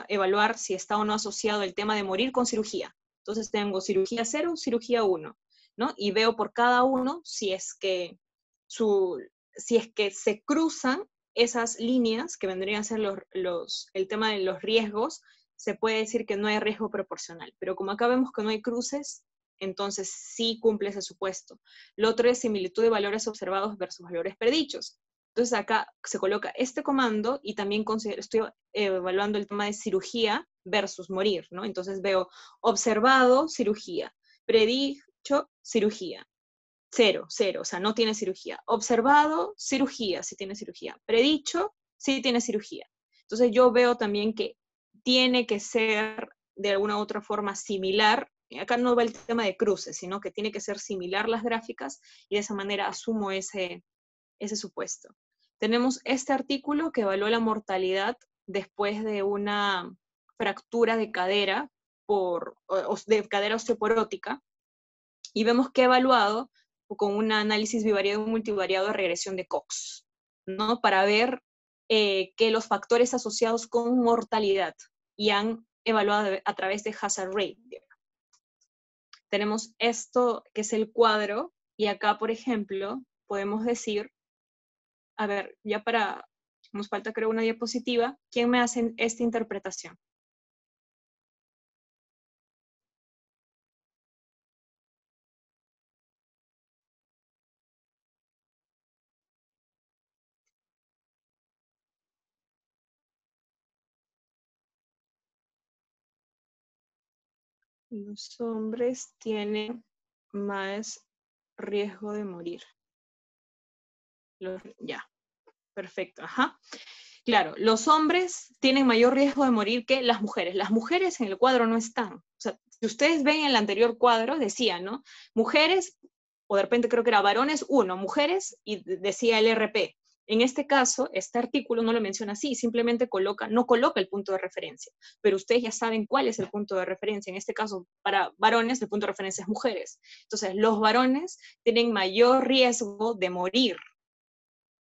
evaluar si está o no asociado el tema de morir con cirugía, entonces tengo cirugía 0, cirugía 1, ¿no? Y veo por cada uno si es que se cruzan esas líneas que vendrían a ser el tema de los riesgos, se puede decir que no hay riesgo proporcional. Pero como acá vemos que no hay cruces, entonces sí cumple ese supuesto. Lo otro es similitud de valores observados versus valores predichos. Entonces acá se coloca este comando y también estoy evaluando el tema de cirugía versus morir, ¿no? Entonces veo observado, cirugía, predicho, cirugía. 0, 0, o sea, no tiene cirugía. Observado, cirugía, sí tiene cirugía. Predicho, sí tiene cirugía. Entonces yo veo también que tiene que ser de alguna u otra forma similar. Acá no va el tema de cruces, sino que tiene que ser similar las gráficas y de esa manera asumo ese supuesto. Tenemos este artículo que evalúa la mortalidad después de una fractura de cadera de cadera osteoporótica y vemos que ha evaluado con un análisis bivariado y multivariado de regresión de Cox, ¿no? Para ver que los factores asociados con mortalidad y han evaluado a través de hazard rate. Tenemos esto que es el cuadro y acá, por ejemplo, podemos decir, a ver, nos falta creo una diapositiva, ¿quién me hace esta interpretación? Los hombres tienen más riesgo de morir. Ya, perfecto, ajá. Claro, los hombres tienen mayor riesgo de morir que las mujeres. Las mujeres en el cuadro no están. O sea, si ustedes ven en el anterior cuadro, decía, ¿no? Mujeres, o de repente creo que era varones 1, mujeres, y decía el RP. En este caso, este artículo no lo menciona así, simplemente no coloca el punto de referencia, pero ustedes ya saben cuál es el punto de referencia. En este caso, para varones, el punto de referencia es mujeres. Entonces, los varones tienen mayor riesgo de morir.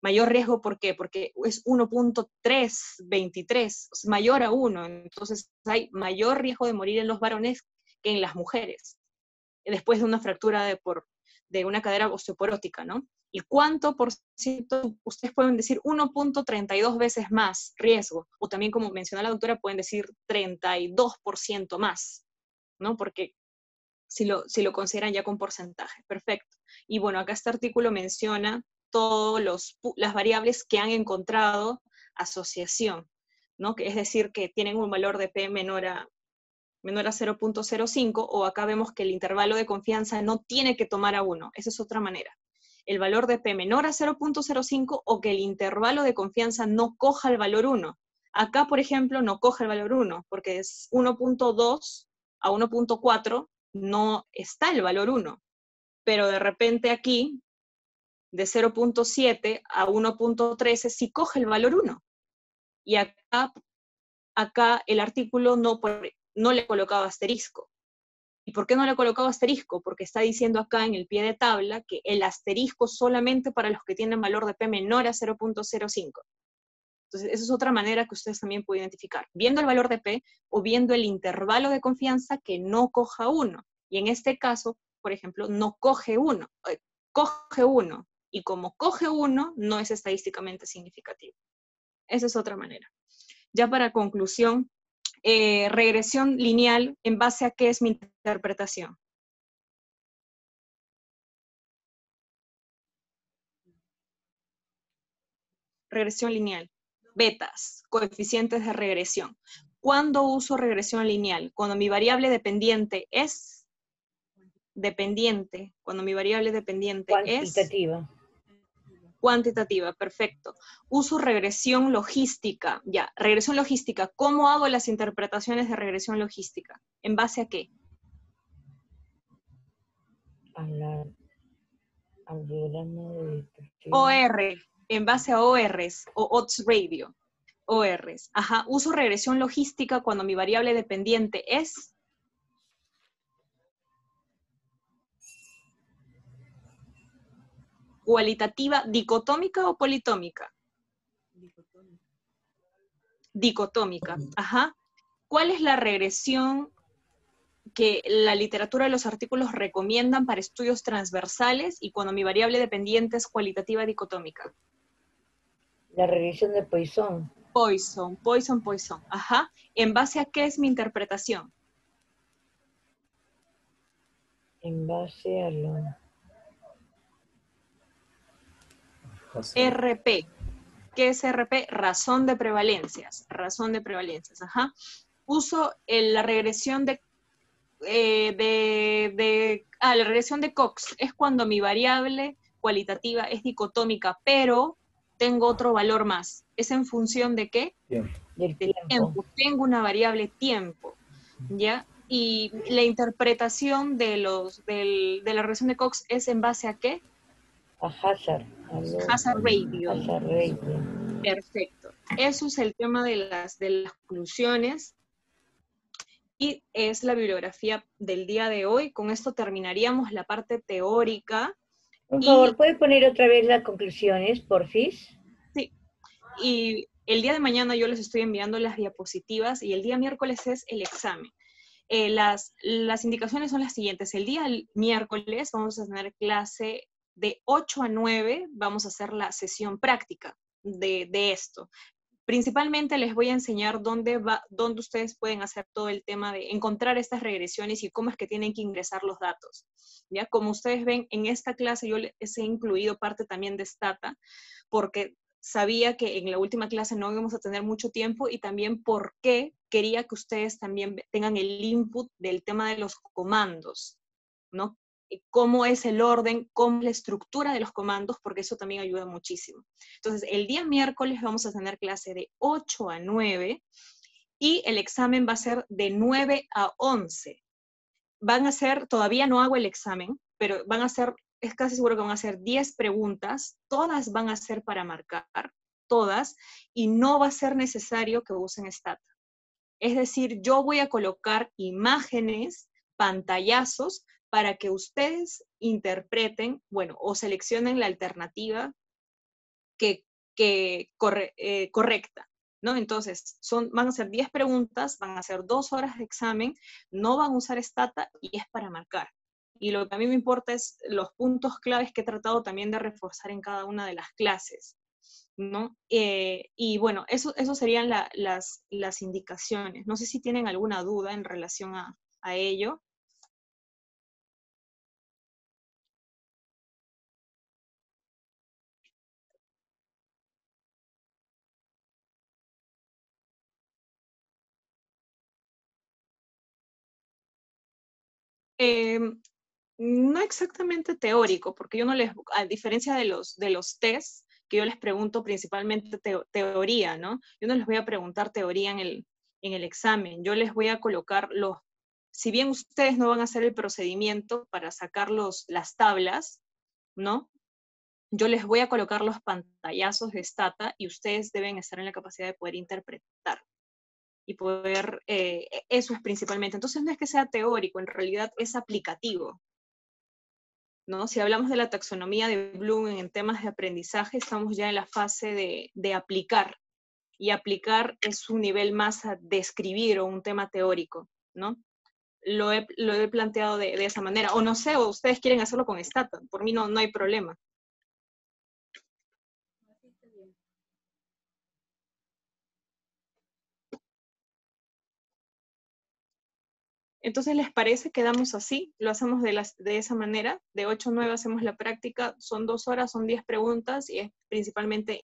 Mayor riesgo, ¿por qué? Porque es 1.323, mayor a 1, entonces hay mayor riesgo de morir en los varones que en las mujeres, después de una fractura de una cadera osteoporótica, ¿no? ¿Y cuánto por ciento? Ustedes pueden decir 1.32 veces más riesgo, o también como mencionó la doctora, pueden decir 32% más, ¿no? Porque si lo consideran ya con porcentaje, perfecto. Y bueno, acá este artículo menciona todas las variables que han encontrado asociación, ¿no? Es decir, que tienen un valor de P menor a 0.05, o acá vemos que el intervalo de confianza no tiene que tomar a 1, esa es otra manera. El valor de P menor a 0.05 o que el intervalo de confianza no coja el valor 1. Acá, por ejemplo, no coge el valor 1, porque es 1.2 a 1.4, no está el valor 1. Pero de repente aquí, de 0.7 a 1.13, sí coge el valor 1. Y acá el artículo no le he colocado asterisco. ¿Y por qué no le he colocado asterisco? Porque está diciendo acá en el pie de tabla que el asterisco solamente para los que tienen valor de P menor a 0.05. Entonces, esa es otra manera que ustedes también pueden identificar, viendo el valor de P o viendo el intervalo de confianza que no coja 1. Y en este caso, por ejemplo, no coge 1, coge 1. Y como coge 1, no es estadísticamente significativo. Esa es otra manera. Ya para conclusión, regresión lineal, ¿en base a qué es mi interpretación? Regresión lineal. Betas, coeficientes de regresión. ¿Cuándo uso regresión lineal? Cuando mi variable dependiente es dependiente. Cuando mi variable dependiente
Cuantitativa.
es cuantitativa, perfecto. Uso regresión logística. Ya, regresión logística. ¿Cómo hago las interpretaciones de regresión logística? ¿En base a qué?
Audiograma de distorsión.
OR, en base a ORs o odds radio. ORs. Ajá. Uso regresión logística cuando mi variable dependiente es cualitativa, dicotómica o politómica.
Dicotómico.
Dicotómica. Ajá. ¿Cuál es la regresión que la literatura de los artículos recomiendan para estudios transversales y cuando mi variable dependiente es cualitativa dicotómica?
La regresión de Poisson.
Poisson. Ajá. ¿En base a qué es mi interpretación?
En base a lo...
RP. ¿Qué es RP? Razón de prevalencias. Ajá. Uso la regresión la regresión de Cox. Es cuando mi variable cualitativa es dicotómica, pero tengo otro valor más. ¿Es en función de qué?
Del
De
tiempo.
tiempo. Tengo una variable tiempo, ¿ya? Y la interpretación de la regresión de Cox es en base a qué?
A Hazard.
Hazard radio.
Hazard radio.
Perfecto. Eso es el tema de las conclusiones. Y es la bibliografía del día de hoy. Con esto terminaríamos la parte teórica.
Por favor, ¿puede poner otra vez las conclusiones, porfis?
Sí. Y el día de mañana yo les estoy enviando las diapositivas y el día miércoles es el examen. Las indicaciones son las siguientes. El día miércoles vamos a tener clase de 8 a 9. Vamos a hacer la sesión práctica de esto. Principalmente les voy a enseñar dónde ustedes pueden hacer todo el tema de encontrar estas regresiones y cómo es que tienen que ingresar los datos. ¿Ya? Como ustedes ven, en esta clase yo les he incluido parte también de Stata, porque sabía que en la última clase no íbamos a tener mucho tiempo y también porque quería que ustedes también tengan el input del tema de los comandos, ¿no? Cómo es el orden, cómo es la estructura de los comandos, porque eso también ayuda muchísimo. Entonces, el día miércoles vamos a tener clase de 8 a 9 y el examen va a ser de 9 a 11. Van a ser, todavía no hago el examen, pero van a ser, es casi seguro que van a ser 10 preguntas, todas van a ser para marcar, todas, y no va a ser necesario que usen Stata. Es decir, yo voy a colocar imágenes, pantallazos, para que ustedes interpreten, bueno, o seleccionen la alternativa correcta, ¿no? Entonces, van a ser 10 preguntas, van a ser 2 horas de examen, no van a usar Stata y es para marcar. Y lo que a mí me importa es los puntos claves que he tratado también de reforzar en cada una de las clases, ¿no? Y bueno, eso serían las indicaciones. No sé si tienen alguna duda en relación a ello. No exactamente teórico, porque yo no les, a diferencia de los tests, que yo les pregunto principalmente teoría, ¿no? Yo no les voy a preguntar teoría en el examen, yo les voy a colocar si bien ustedes no van a hacer el procedimiento para sacar las tablas, ¿no? Yo les voy a colocar los pantallazos de Stata y ustedes deben estar en la capacidad de poder interpretar. Y poder, eso es principalmente. Entonces no es que sea teórico, en realidad es aplicativo, ¿no? Si hablamos de la taxonomía de Bloom en temas de aprendizaje, estamos ya en la fase de aplicar, y aplicar es un nivel más a describir o un tema teórico, ¿no? Lo he planteado de esa manera, o no sé, o ustedes quieren hacerlo con Stata, por mí no hay problema. Entonces, ¿les parece? Quedamos así, lo hacemos de esa manera, de 8 a 9 hacemos la práctica, son 2 horas, son 10 preguntas y es principalmente